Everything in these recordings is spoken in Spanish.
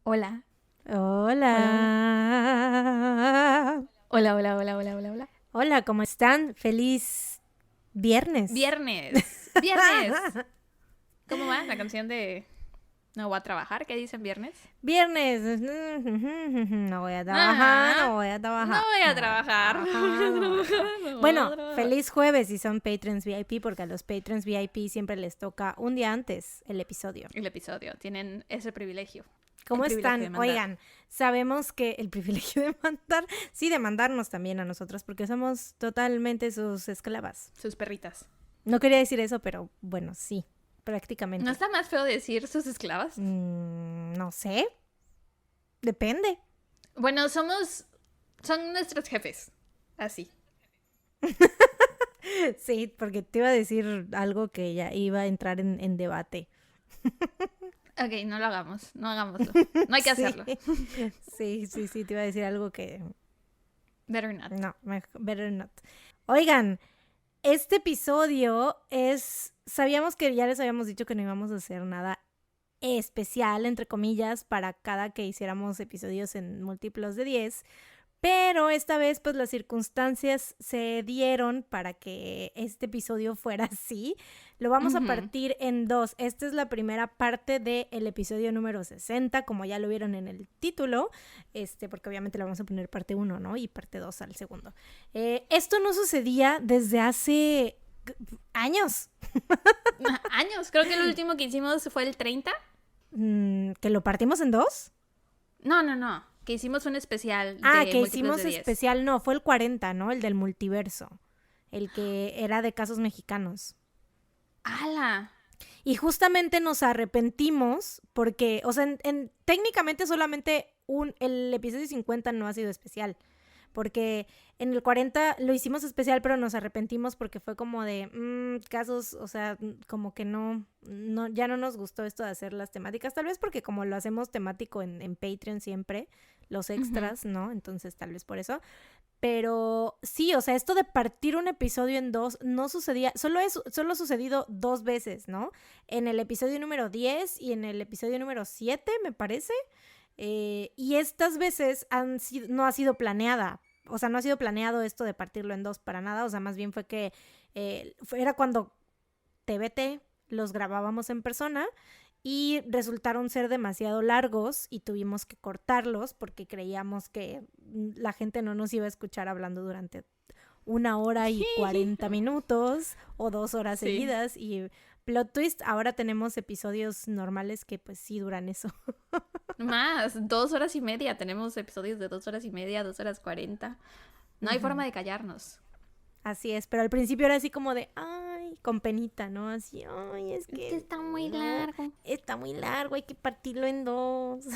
Hola. Hola. Hola, hola, hola, hola, hola, hola. Hola, ¿cómo están? Feliz viernes. Viernes. Viernes. ¿Cómo va la canción de No voy a trabajar? ¿Qué dicen viernes? Viernes. No voy a trabajar, Ah, no voy a no trabajar. voy a No voy a trabajar. No voy trabajar, a no voy a trabajar. trabajar. No voy a Bueno, trabajar. feliz jueves si son Patrons VIP, porque a los Patrons VIP siempre les toca un día antes el episodio. El episodio. Tienen ese privilegio. El ¿Cómo privilegio de están? mandar. Oigan, sabemos que el privilegio de mandar, sí, de mandarnos también a nosotros, porque somos totalmente sus esclavas. Sus perritas. No quería decir eso, pero bueno, sí, ¿No prácticamente. está más feo decir sus esclavas? No sé, depende. Bueno, son nuestros jefes. Así. Sí, porque te iba a decir algo que ya iba a entrar en debate. Ok, no lo hagamos. No hagámoslo. No hay que Sí, hacerlo. sí, te iba a decir algo que Better not. no, better not. Oigan, este episodio sabíamos que ya les habíamos dicho que no íbamos a hacer nada especial, entre comillas, para cada que hiciéramos episodios en múltiplos de 10. Pero esta vez pues las circunstancias se dieron para que este episodio fuera así. Lo vamos a partir en dos. Esta es la primera parte del episodio número 60, como ya lo vieron en el título, porque obviamente le vamos a poner parte 1, ¿no? Y parte 2 al segundo. Esto no sucedía desde hace años. Años. Creo que el último que hicimos fue el 30. ¿Que lo partimos en dos? No. Que hicimos un especial Ah, de que múltiplos hicimos de 10. especial, no, fue el 40, ¿no? El del multiverso, el que era de casos mexicanos. ¡Hala! Y justamente nos arrepentimos porque, o sea, técnicamente solamente el episodio 50 no ha sido especial. Porque en el 40 lo hicimos especial, pero nos arrepentimos porque fue como de casos, o sea, como que no, ya no nos gustó esto de hacer las temáticas. Tal vez porque como lo hacemos temático en Patreon siempre, los extras, ¿no? Entonces tal vez por eso. Pero sí, o sea, esto de partir un episodio en dos no sucedía, solo ha sucedido dos veces, ¿no? En el episodio número 10 y en el episodio número 7, me parece. Y estas veces no ha sido planeada. O sea, no ha sido planeado esto de partirlo en dos para nada. O sea, más bien fue que era cuando TBT los grabábamos en persona y resultaron ser demasiado largos y tuvimos que cortarlos porque creíamos que la gente no nos iba a escuchar hablando durante 1 hora y 40 minutos o 2 horas Sí. seguidas. Y plot twist, ahora tenemos episodios normales que pues sí duran eso. Más, 2 horas y media. Tenemos episodios de 2 horas y media, 2 horas 40. No hay forma de callarnos. Así es, pero al principio era así como de, ay, con penita, ¿no? Así, ay, es que está muy no, largo. está muy largo, hay que partirlo en dos.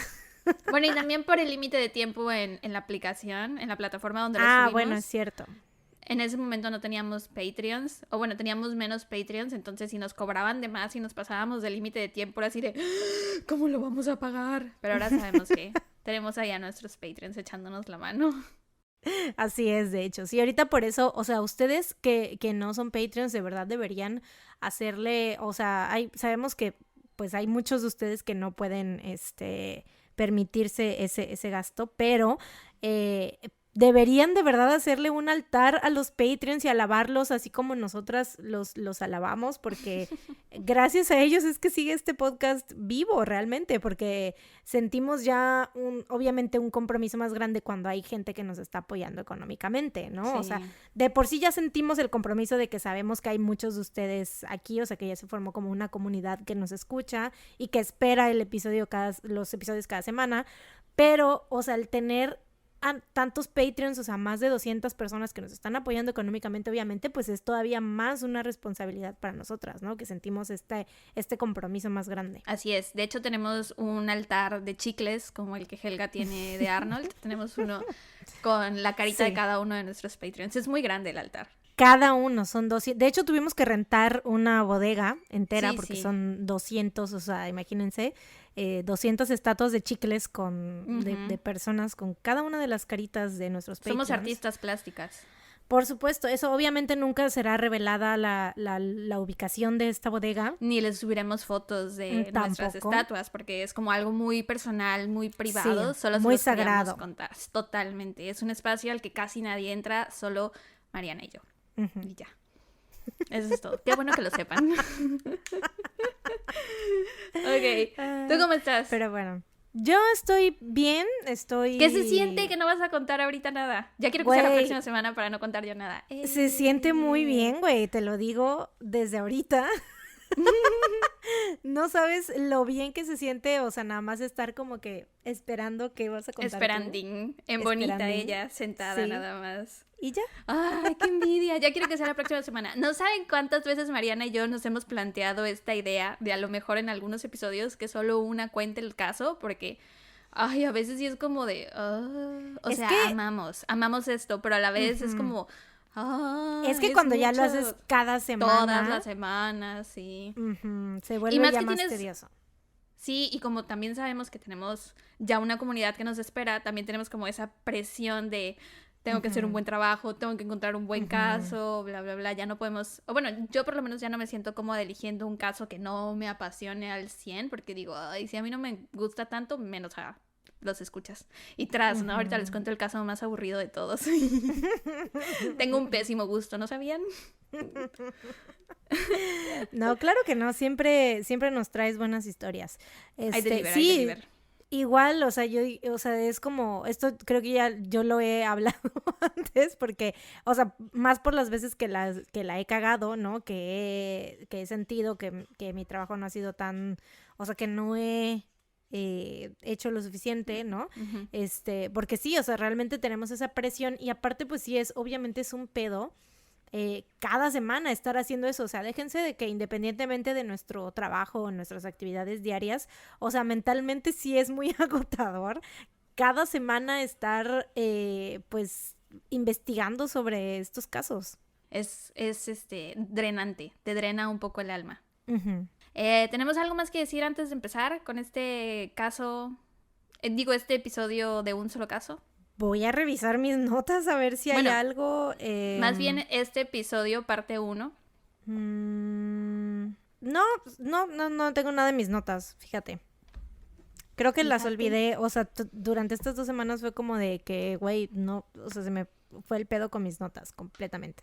Bueno, y también por el límite de tiempo en la aplicación, en la plataforma donde lo subimos. Bueno, es cierto. En ese momento no teníamos Patreons, o bueno, teníamos menos Patreons, entonces si nos cobraban de más y nos pasábamos del límite de tiempo, era así de, ¿cómo lo vamos a pagar? Pero ahora sabemos que tenemos ahí a nuestros Patreons echándonos la mano. Así es, de hecho. Sí, ahorita por eso, o sea, ustedes que no son Patreons, de verdad deberían hacerle, o sea, sabemos que pues hay muchos de ustedes que no pueden, permitirse ese gasto, pero deberían de verdad hacerle un altar a los Patreons y alabarlos así como nosotras los alabamos, porque gracias a ellos es que sigue este podcast vivo realmente, porque sentimos ya obviamente un compromiso más grande cuando hay gente que nos está apoyando económicamente, ¿no? Sí. O sea, de por sí ya sentimos el compromiso de que sabemos que hay muchos de ustedes aquí, o sea, que ya se formó como una comunidad que nos escucha y que espera los episodios cada semana, pero, o sea, el tener a tantos Patreons, o sea, más de 200 personas que nos están apoyando económicamente, obviamente, pues es todavía más una responsabilidad para nosotras, ¿no? Que sentimos este compromiso más grande. Así es. De hecho, tenemos un altar de chicles, como el que Helga tiene de Arnold. Tenemos uno con la carita de cada uno de nuestros Patreons. Es muy grande el altar. Cada uno son 200. De hecho, tuvimos que rentar una bodega entera porque Sí. son 200, o sea, imagínense, 200 estatuas de chicles de personas con cada una de las caritas de nuestros Patreons. Somos artistas plásticas. Por supuesto, eso obviamente nunca será revelada la ubicación de esta bodega. Ni les subiremos fotos de nuestras estatuas, porque es como algo muy personal, muy privado. Sí, solo muy se los queríamos sagrado. contar. Totalmente. Es un espacio al que casi nadie entra, solo Mariana y yo. Y ya. Eso es todo. Qué bueno que lo sepan. Ok. ¿Tú cómo estás? Pero bueno, yo estoy bien, ¿Qué se siente que no vas a contar ahorita nada? Ya quiero que sea la próxima semana para no contar yo nada. Se siente muy bien, güey, te lo digo desde ahorita. No sabes lo bien que se siente, o sea, nada más estar como que esperando que vas a contar. Esperanding, en bonita ella, sentada nada más. ¿Y ya? ¡Ay, qué envidia! Ya quiero que sea la próxima semana. ¿No saben cuántas veces Mariana y yo nos hemos planteado esta idea de a lo mejor en algunos episodios que solo una cuente el caso? Porque, ay, a veces sí es como de... o sea, amamos esto, pero a la vez es como... es que cuando ya lo haces cada semana... Todas las semanas, sí. Se vuelve ya más tedioso. Sí, y como también sabemos que tenemos ya una comunidad que nos espera, también tenemos como esa presión de... Tengo que hacer un buen trabajo, tengo que encontrar un buen caso, bla, bla, bla. Ya no podemos... O bueno, yo por lo menos ya no me siento cómoda eligiendo un caso que no me apasione al 100, porque digo, ay, si a mí no me gusta tanto, menos a los escuchas. Y ¿no? Ahorita les cuento el caso más aburrido de todos. Tengo un pésimo gusto, ¿no sabían? No, claro que no. Siempre nos traes buenas historias. Hay deliver. Igual, o sea, es como, esto creo que ya yo lo he hablado antes, porque, o sea, más por las veces que la he cagado, ¿no? Que he sentido que mi trabajo no ha sido tan, o sea, que no he hecho lo suficiente, ¿no? Porque sí, o sea, realmente tenemos esa presión y aparte, pues sí, obviamente es un pedo. Cada semana estar haciendo eso, o sea, déjense de que independientemente de nuestro trabajo o nuestras actividades diarias, o sea, mentalmente sí es muy agotador cada semana estar pues investigando sobre estos casos. Es drenante, te drena un poco el alma. ¿Tenemos algo más que decir antes de empezar con este caso? Este episodio de un solo caso. Voy a revisar mis notas a ver si hay algo. Más bien este episodio, parte 1. No tengo nada en mis notas, fíjate. Creo que las olvidé, o sea, durante estas 2 semanas fue como de que, güey, no, o sea, se me fue el pedo con mis notas completamente.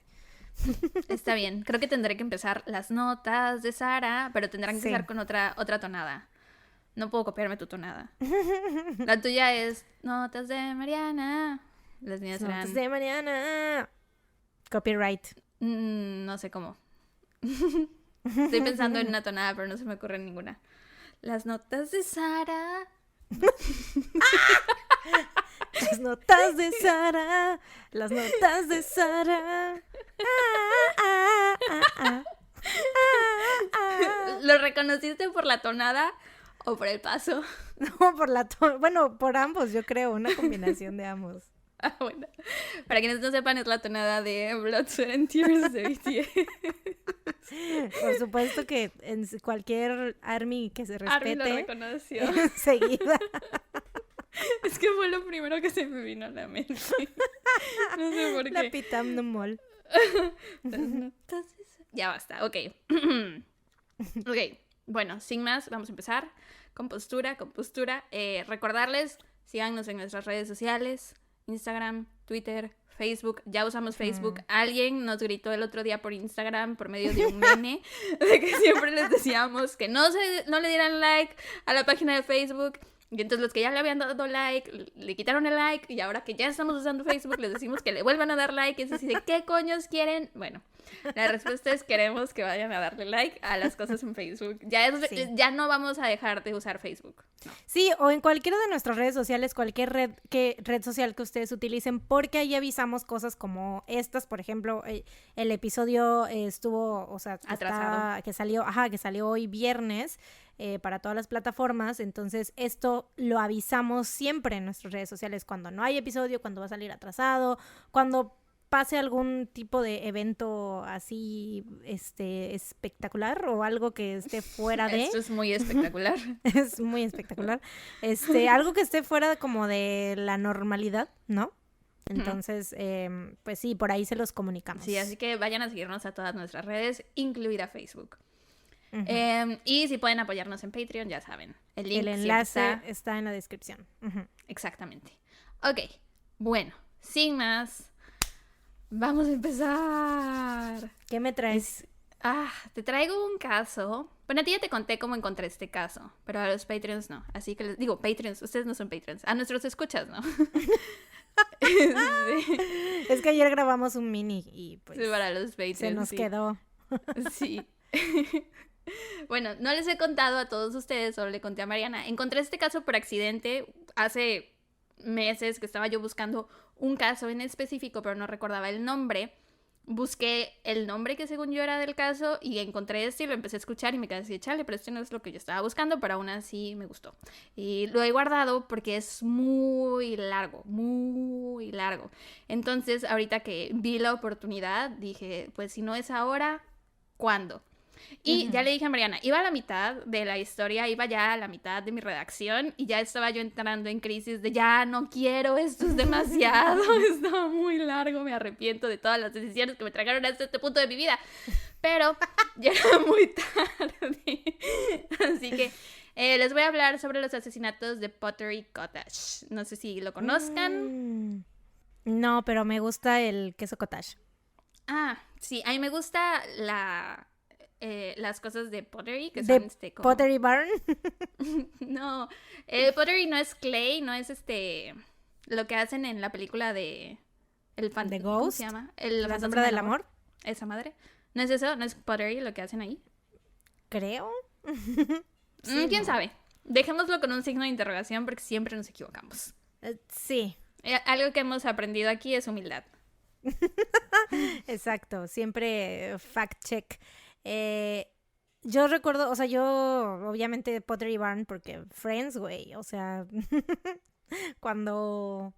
Está bien, creo que tendré que empezar las notas de Sara, pero tendrán que empezar con otra tonada. No puedo copiarme tu tonada. La tuya es notas de Mariana. Las mías serán notas de Mariana. Copyright. No sé cómo. Estoy pensando en una tonada, pero no se me ocurre ninguna. Las notas de Sara. Las notas de Sara. Las notas de Sara. ¿Lo reconociste por la tonada o por el paso? No, bueno, por ambos, yo creo, una combinación de ambos. Bueno. Para quienes no sepan, es la tonada de Blood, Sweat and Tears de BTS. Por supuesto que en cualquier ARMY que se respete. ARMY lo reconoció. Enseguida. Es que fue lo primero que se me vino a la mente. No sé por qué. La Pitam no Mol. Ya basta, ok. Ok, bueno, sin más, vamos a empezar. Con postura. Recordarles, síganos en nuestras redes sociales. Instagram, Twitter, Facebook. Ya usamos Facebook. Alguien nos gritó el otro día por Instagram por medio de un meme de que siempre les decíamos que no le dieran like a la página de Facebook. Y entonces los que ya le habían dado like, le quitaron el like. Y ahora que ya estamos usando Facebook, les decimos que le vuelvan a dar like. Y es así de, ¿qué coños quieren? Bueno, la respuesta es queremos que vayan a darle like a las cosas en Facebook. Ya no vamos a dejar de usar Facebook. No. Sí, o en cualquiera de nuestras redes sociales, cualquier red social que ustedes utilicen, porque ahí avisamos cosas como estas, por ejemplo, el episodio estuvo, o sea, atrasado. Que salió hoy viernes para todas las plataformas, entonces esto lo avisamos siempre en nuestras redes sociales cuando no hay episodio, cuando va a salir atrasado, cuando pase algún tipo de evento así espectacular o algo que esté fuera de... Esto es muy espectacular. Es muy espectacular. Algo que esté fuera como de la normalidad, ¿no? Entonces, pues sí, por ahí se los comunicamos. Sí, así que vayan a seguirnos a todas nuestras redes, incluida Facebook. Y si pueden apoyarnos en Patreon, ya saben. El link El enlace está en la descripción. Exactamente. Ok, bueno, sin más, vamos a empezar. ¿Qué me traes? Te traigo un caso. Bueno, a ti ya te conté cómo encontré este caso, pero a los Patreons no. Así que les digo, Patreons, ustedes no son Patreons. A nuestros escuchas, ¿no? Sí. Es que ayer grabamos un mini y pues sí, para los Patreons, se nos quedó. Sí. Bueno, no les he contado a todos ustedes, solo le conté a Mariana. Encontré este caso por accidente hace meses que estaba yo buscando un caso en específico, pero no recordaba el nombre. Busqué el nombre que según yo era del caso y encontré este y lo empecé a escuchar y me quedé así, chale, pero este no es lo que yo estaba buscando, pero aún así me gustó. Y lo he guardado porque es muy largo, muy largo. Entonces, ahorita que vi la oportunidad, dije, pues si no es ahora, ¿cuándo? Y ya le dije a Mariana, iba a la mitad de la historia, iba ya a la mitad de mi redacción y ya estaba yo entrando en crisis de ya no quiero, esto es demasiado, estaba muy largo, me arrepiento de todas las decisiones que me tragaron hasta este punto de mi vida, pero ya era muy tarde, así que les voy a hablar sobre los asesinatos de Pottery Cottage. No sé si lo conozcan. No, pero me gusta el queso cottage. Sí, a mí me gusta las cosas de pottery, que ¿De son como... Pottery Barn? No, pottery no es clay, no es lo que hacen en la película de ¿The ¿cómo Ghost? se llama? ¿La sombra del amor? Esa madre. ¿No es eso? ¿No es pottery lo que hacen ahí? Creo. Sí, ¿quién sabe? Dejémoslo con un signo de interrogación porque siempre nos equivocamos. Sí. Algo que hemos aprendido aquí es humildad. Exacto, siempre fact check. Yo recuerdo, o sea, yo obviamente Pottery Barn porque Friends, güey, o sea, cuando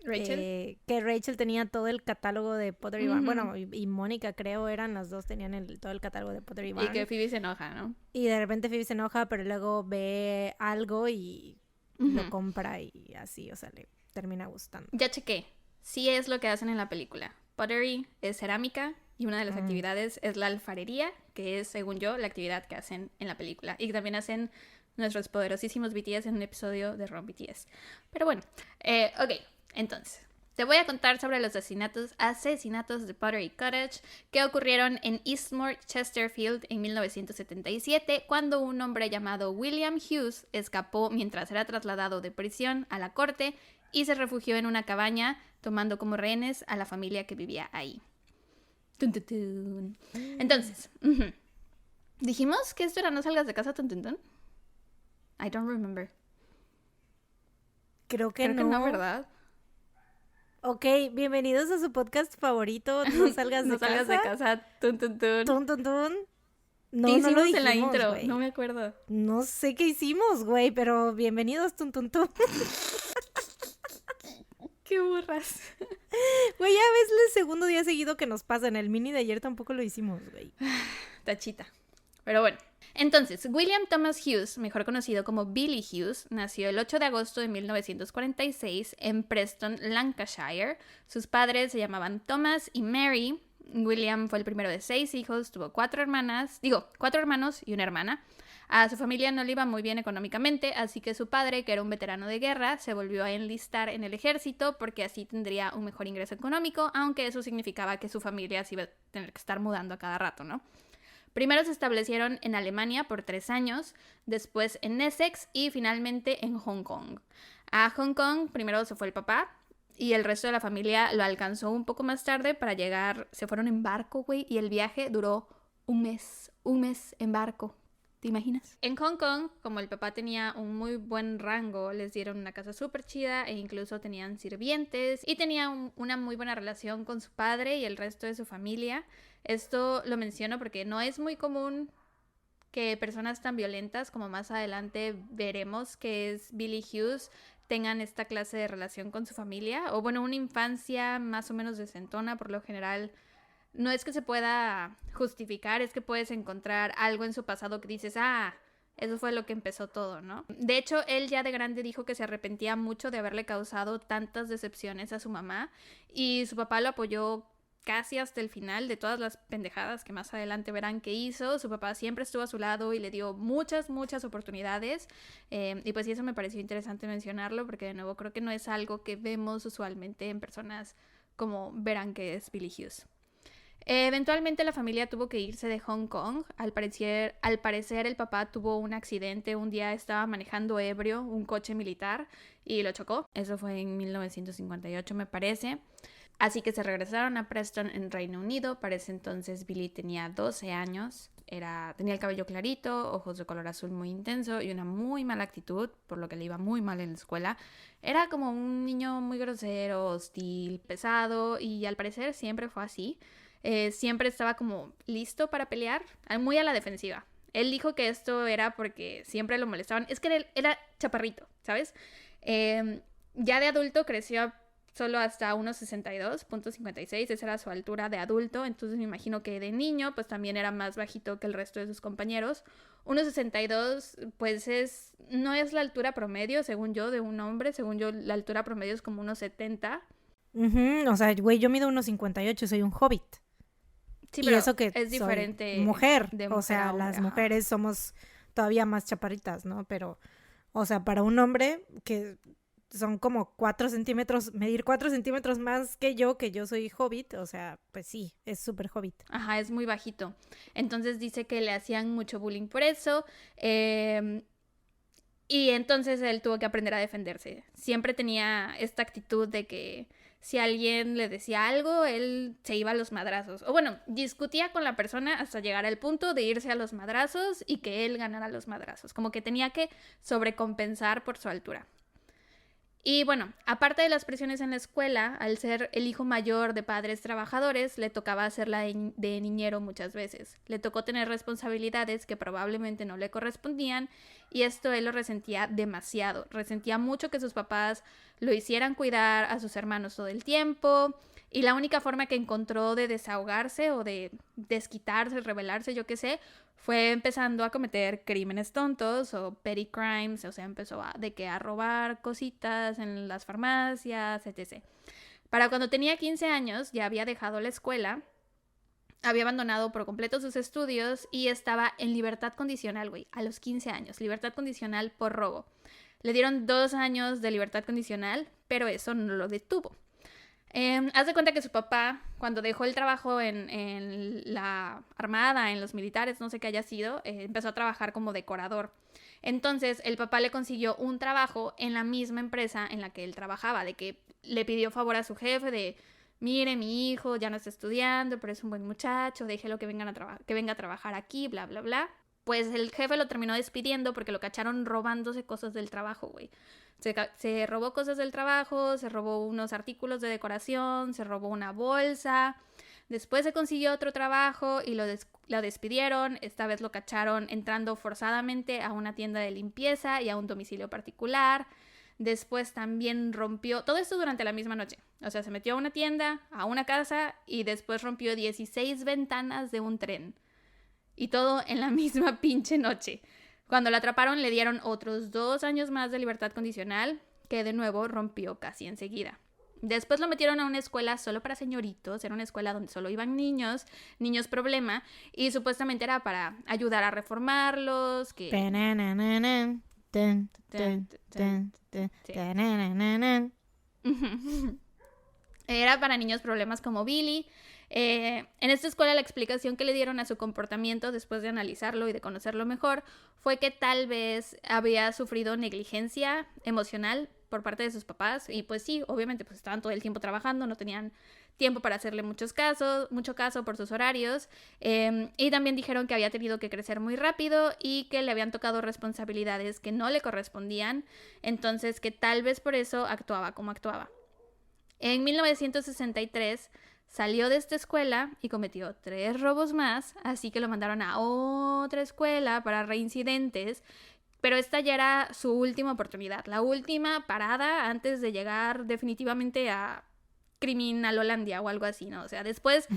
Rachel. que Rachel tenía todo el catálogo de Pottery Barn, bueno, y Mónica creo eran las dos, tenían todo el catálogo de Pottery Barn. Y que Phoebe se enoja, ¿no? Y de repente Phoebe se enoja, pero luego ve algo y lo compra y así, o sea, le termina gustando. Ya chequé, sí es lo que hacen en la película. Pottery es cerámica. Y una de las actividades es la alfarería, que es, según yo, la actividad que hacen en la película. Y que también hacen nuestros poderosísimos BTS en un episodio de Ron BTS. Pero bueno, ok, entonces, te voy a contar sobre los asesinatos de Pottery Cottage que ocurrieron en Eastmoor, Chesterfield, en 1977, cuando un hombre llamado William Hughes escapó mientras era trasladado de prisión a la corte y se refugió en una cabaña, tomando como rehenes a la familia que vivía ahí. Tun, tun, tun. Entonces, dijimos que esto era No salgas de casa, tun, tun, tun. I don't remember. Creo que no, ¿verdad? Ok, bienvenidos a su podcast favorito, No salgas de casa. No salgas de casa, tun, tun, tun. Tun, tun, tun. No, ¿qué hicimos no lo dijimos, en la intro? Güey. No me acuerdo. No sé qué hicimos, güey, pero bienvenidos, tun, tun, tun. ¡Qué burras! Güey, ya ves el segundo día seguido que nos pasa. En el mini de ayer tampoco lo hicimos, güey. Tachita. Pero bueno. Entonces, William Thomas Hughes, mejor conocido como Billy Hughes, nació el 8 de agosto de 1946 en Preston, Lancashire. Sus padres se llamaban Thomas y Mary. William fue el primero de 6 hijos, tuvo 4 hermanos y una hermana. A su familia no le iba muy bien económicamente, así que su padre, que era un veterano de guerra, se volvió a enlistar en el ejército porque así tendría un mejor ingreso económico, aunque eso significaba que su familia se iba a tener que estar mudando a cada rato, ¿no? Primero se establecieron en Alemania por 3 años, después en Essex y finalmente en Hong Kong. A Hong Kong primero se fue el papá y el resto de la familia lo alcanzó un poco más tarde para llegar, se fueron en barco, güey, y el viaje duró un mes en barco. ¿Te imaginas? En Hong Kong, como el papá tenía un muy buen rango, les dieron una casa súper chida e incluso tenían sirvientes y tenía una muy buena relación con su padre y el resto de su familia. Esto lo menciono porque no es muy común que personas tan violentas como más adelante veremos que es Billy Hughes tengan esta clase de relación con su familia o bueno, una infancia más o menos decentona por lo general. No es que se pueda justificar, es que puedes encontrar algo en su pasado que dices, Eso fue lo que empezó todo, ¿no? De hecho, él ya de grande dijo que se arrepentía mucho de haberle causado tantas decepciones a su mamá y su papá lo apoyó casi hasta el final de todas las pendejadas que más adelante verán que hizo. Su papá siempre estuvo a su lado y le dio muchas oportunidades. Y pues sí, eso me pareció interesante mencionarlo porque de nuevo creo que no es algo que vemos usualmente en personas como verán que es Billy Hughes. Eventualmente la familia tuvo que irse de Hong Kong. Al parecer el papá tuvo un accidente. Un día estaba manejando ebrio un coche militar y lo chocó. Eso fue en 1958 me parece. Así que se regresaron a Preston en Reino Unido. Para ese entonces Billy tenía 12 años. Tenía el cabello clarito, ojos de color azul muy intenso y una muy mala actitud, por lo que le iba muy mal en la escuela. Era como un niño muy grosero, hostil, pesado y al parecer siempre fue así. Siempre estaba como listo para pelear, muy a la defensiva. Él dijo que esto era porque siempre lo molestaban. Es que él era chaparrito, ¿sabes? Ya de adulto creció solo hasta 1,62.56, esa era su altura de adulto, entonces me imagino que de niño pues también era más bajito que el resto de sus compañeros. 1,62 pues no es la altura promedio, según yo, de un hombre. Según yo, la altura promedio es como 1,70. O sea, güey, yo mido 1,58, soy un hobbit. Sí, y pero eso que es diferente soy mujer, de o mujer sea, a hombre, las ajá. mujeres somos todavía más chaparritas, ¿no? Pero, o sea, para un hombre que son como 4 centímetros, medir 4 centímetros más que yo soy hobbit, o sea, pues sí, es súper hobbit. Ajá, es muy bajito. Entonces dice que le hacían mucho bullying por eso. Y entonces él tuvo que aprender a defenderse. Siempre tenía esta actitud de que si alguien le decía algo, él se iba a los madrazos. O bueno, discutía con la persona hasta llegar al punto de irse a los madrazos y que él ganara los madrazos. Como que tenía que sobrecompensar por su altura. Y bueno, aparte de las presiones en la escuela, al ser el hijo mayor de padres trabajadores, le tocaba hacerla de niñero muchas veces. Le tocó tener responsabilidades que probablemente no le correspondían y esto él lo resentía demasiado. Resentía mucho que sus papás lo hicieran cuidar a sus hermanos todo el tiempo y la única forma que encontró de desahogarse o de desquitarse, rebelarse, yo qué sé, fue empezando a cometer crímenes tontos o petty crimes, o sea, empezó a robar cositas en las farmacias, etc. Para cuando tenía 15 años ya había dejado la escuela, había abandonado por completo sus estudios y estaba en libertad condicional, güey, a los 15 años, libertad condicional por robo. Le dieron 2 años de libertad condicional, pero eso no lo detuvo. Haz de cuenta que su papá, cuando dejó el trabajo en la armada, en los militares, no sé qué haya sido, empezó a trabajar como decorador. Entonces, el papá le consiguió un trabajo en la misma empresa en la que él trabajaba, de que le pidió favor a su jefe de, mire, mi hijo ya no está estudiando, pero es un buen muchacho, déjelo que venga a trabajar aquí, bla, bla, bla. Pues el jefe lo terminó despidiendo porque lo cacharon robándose cosas del trabajo, güey. Se robó cosas del trabajo, se robó unos artículos de decoración, se robó una bolsa. Después se consiguió otro trabajo y lo despidieron. Esta vez lo cacharon entrando forzadamente a una tienda de limpieza y a un domicilio particular. Después también rompió, todo esto durante la misma noche. O sea, se metió a una tienda, a una casa y después rompió 16 ventanas de un tren. Y todo en la misma pinche noche. Cuando la atraparon le dieron otros 2 años más de libertad condicional, que de nuevo rompió casi enseguida. Después lo metieron a una escuela solo para señoritos, era una escuela donde solo iban niños problema, y supuestamente era para ayudar a reformarlos, que... Era para niños problemas como Billy. En esta escuela la explicación que le dieron a su comportamiento después de analizarlo y de conocerlo mejor fue que tal vez había sufrido negligencia emocional por parte de sus papás y pues sí, obviamente pues estaban todo el tiempo trabajando, no tenían tiempo para hacerle mucho caso por sus horarios, y también dijeron que había tenido que crecer muy rápido y que le habían tocado responsabilidades que no le correspondían, entonces que tal vez por eso actuaba como actuaba. En 1963 salió de esta escuela y cometió 3 robos más, así que lo mandaron a otra escuela para reincidentes, pero esta ya era su última oportunidad, la última parada antes de llegar definitivamente a criminalolandia o algo así, ¿no? O sea, después,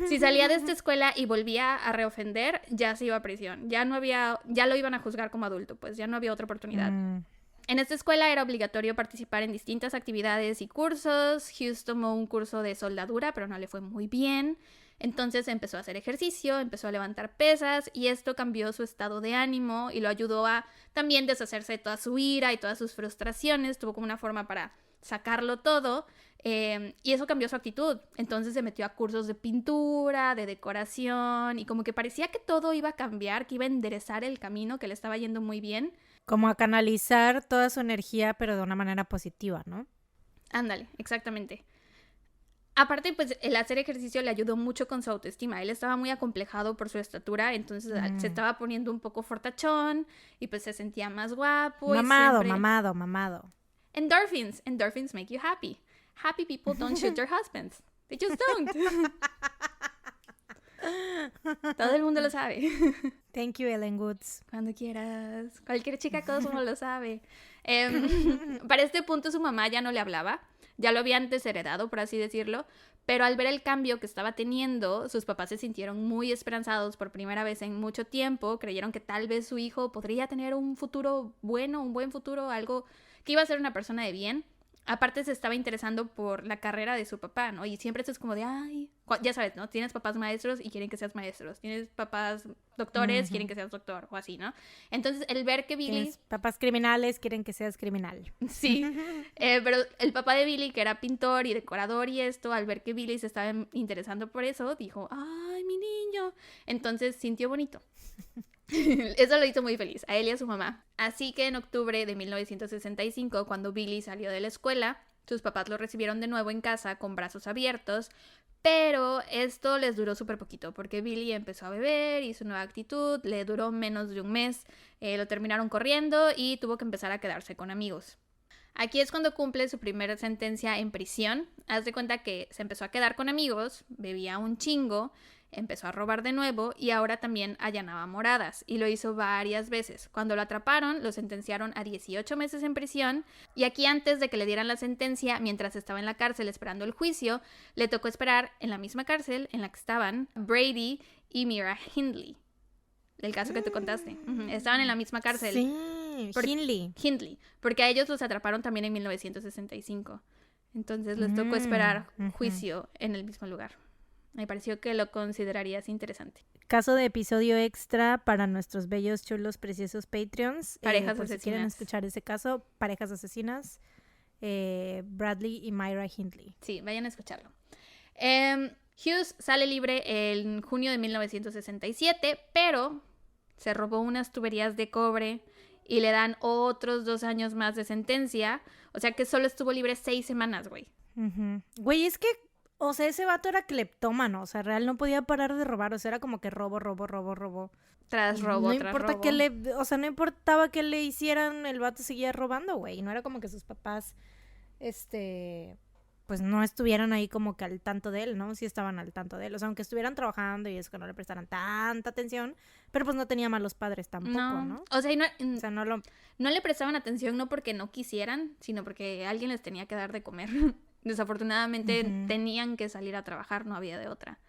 si salía de esta escuela y volvía a reofender, ya se iba a prisión. Ya lo iban a juzgar como adulto, pues ya no había otra oportunidad. En esta escuela era obligatorio participar en distintas actividades y cursos. Hughes tomó un curso de soldadura, pero no le fue muy bien. Entonces empezó a hacer ejercicio, empezó a levantar pesas y esto cambió su estado de ánimo y lo ayudó a también deshacerse de toda su ira y todas sus frustraciones. Tuvo como una forma para sacarlo todo y eso cambió su actitud. Entonces se metió a cursos de pintura, de decoración y como que parecía que todo iba a cambiar, que iba a enderezar el camino, que le estaba yendo muy bien. Como a canalizar toda su energía, pero de una manera positiva, ¿no? Ándale, exactamente. Aparte, pues, el hacer ejercicio le ayudó mucho con su autoestima. Él estaba muy acomplejado por su estatura, entonces se estaba poniendo un poco fortachón y pues se sentía más guapo. Mamado, y siempre... mamado. Endorphins make you happy. Happy people don't shoot their husbands. They just don't. Todo el mundo lo sabe. Thank you, Ellen Woods. Cuando quieras. Cualquier chica Cosmo lo sabe. Para este punto su mamá ya no le hablaba. Ya lo habían desheredado, por así decirlo. Pero al ver el cambio que estaba teniendo, sus papás se sintieron muy esperanzados por primera vez en mucho tiempo. Creyeron que tal vez su hijo podría tener un futuro bueno, un buen futuro, algo que iba a ser una persona de bien. Aparte se estaba interesando por la carrera de su papá, ¿no? Y siempre esto es como de, ay, ya sabes, ¿no? Tienes papás maestros y quieren que seas maestros. Tienes papás doctores, quieren que seas doctor, o así, ¿no? Entonces, el ver que Billy... Tienes papás criminales, quieren que seas criminal. Sí, pero el papá de Billy, que era pintor y decorador y esto, al ver que Billy se estaba interesando por eso, dijo, ay, mi niño. Entonces, sintió bonito. Eso lo hizo muy feliz, a él y a su mamá. Así que en octubre de 1965, cuando Billy salió de la escuela, sus papás lo recibieron de nuevo en casa con brazos abiertos, pero esto les duró súper poquito, porque Billy empezó a beber y su nueva actitud le duró menos de un mes. Lo terminaron corriendo y tuvo que empezar a quedarse con amigos. Aquí es cuando cumple su primera sentencia en prisión. Haz de cuenta que se empezó a quedar con amigos, bebía un chingo, empezó a robar de nuevo y ahora también allanaba moradas y lo hizo varias veces. Cuando lo atraparon, lo sentenciaron a 18 meses en prisión y aquí antes de que le dieran la sentencia, mientras estaba en la cárcel esperando el juicio, le tocó esperar en la misma cárcel en la que estaban Brady y Mira Hindley. Del caso que te contaste. Estaban en la misma cárcel. Sí, Hindley. Porque a ellos los atraparon también en 1965. Entonces les tocó esperar juicio en el mismo lugar. Me pareció que lo considerarías interesante. Caso de episodio extra para nuestros bellos, chulos, preciosos Patreons. Parejas por asesinas. Si quieren escuchar ese caso, parejas asesinas, Bradley y Myra Hindley. Sí, vayan a escucharlo. Hughes sale libre en junio de 1967, pero se robó unas tuberías de cobre y le dan otros 2 años más de sentencia. O sea que solo estuvo libre 6 semanas, güey. Güey, es que, o sea, ese vato era cleptómano, o sea, real no podía parar de robar, o sea, era como que robo. Tras robo, no tras importa robo. No importaba qué le hicieran, el vato seguía robando, güey, no era como que sus papás, pues no estuvieran ahí como que al tanto de él, ¿no? Sí estaban al tanto de él, o sea, aunque estuvieran trabajando y eso que no le prestaran tanta atención, pero pues no tenía malos padres tampoco, ¿no? O sea, no le prestaban atención no porque no quisieran, sino porque alguien les tenía que dar de comer. Desafortunadamente tenían que salir a trabajar, no había de otra.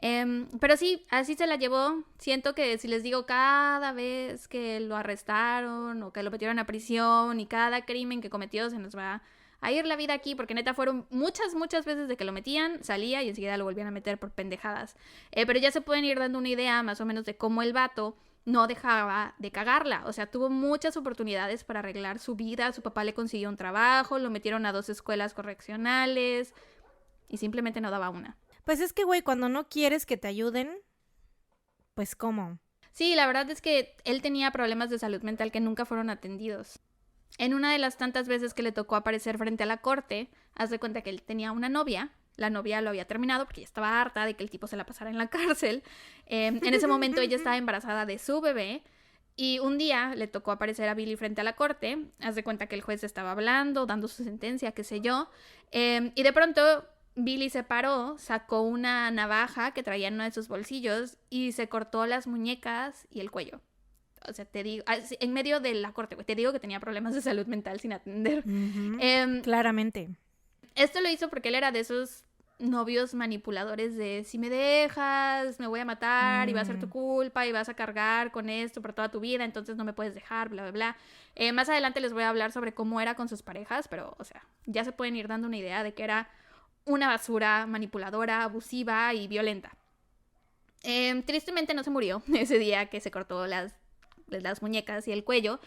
Pero sí, así se la llevó. Siento que si les digo cada vez que lo arrestaron o que lo metieron a prisión y cada crimen que cometió se nos va a ir la vida aquí, porque neta fueron muchas veces de que lo metían, salía y enseguida lo volvían a meter por pendejadas. Pero ya se pueden ir dando una idea más o menos de cómo el vato no dejaba de cagarla. O sea, tuvo muchas oportunidades para arreglar su vida. Su papá le consiguió un trabajo, lo metieron a 2 escuelas correccionales y simplemente no daba una. Pues es que, güey, cuando no quieres que te ayuden, pues ¿cómo? Sí, la verdad es que él tenía problemas de salud mental que nunca fueron atendidos. En una de las tantas veces que le tocó aparecer frente a la corte, haz de cuenta que él tenía una novia. La novia lo había terminado porque ya estaba harta de que el tipo se la pasara en la cárcel. En ese momento ella estaba embarazada de su bebé. Y un día le tocó aparecer a Billy frente a la corte. Haz de cuenta que el juez estaba hablando, dando su sentencia, qué sé yo. Y de pronto Billy se paró, sacó una navaja que traía en uno de sus bolsillos y se cortó las muñecas y el cuello. O sea, te digo, en medio de la corte, güey, te digo que tenía problemas de salud mental sin atender. Claramente. Esto lo hizo porque él era de esos novios manipuladores de si me dejas, me voy a matar y va a ser tu culpa y vas a cargar con esto por toda tu vida, entonces no me puedes dejar, bla, bla, bla. Más adelante les voy a hablar sobre cómo era con sus parejas, pero, o sea, ya se pueden ir dando una idea de que era una basura manipuladora, abusiva y violenta. Tristemente no se murió ese día que se cortó las muñecas y el cuello.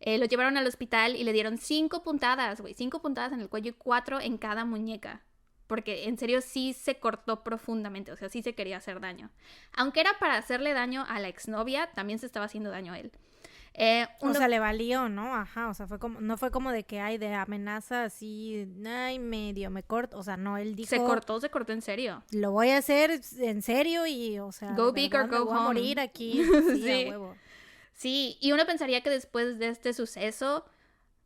Lo llevaron al hospital y le dieron 5 puntadas, güey. 5 puntadas en el cuello y 4 en cada muñeca. Porque en serio sí se cortó profundamente, o sea, sí se quería hacer daño. Aunque era para hacerle daño a la exnovia, también se estaba haciendo daño a él. O sea, le valió, ¿no? Ajá, o sea, no fue como de que hay de amenaza así, ay, medio me corto, o sea, no, él dijo... Se cortó en serio. Lo voy a hacer en serio y, o sea, go big or go voy home. a morir aquí, sí, sí. A huevo. Sí, y uno pensaría que después de este suceso,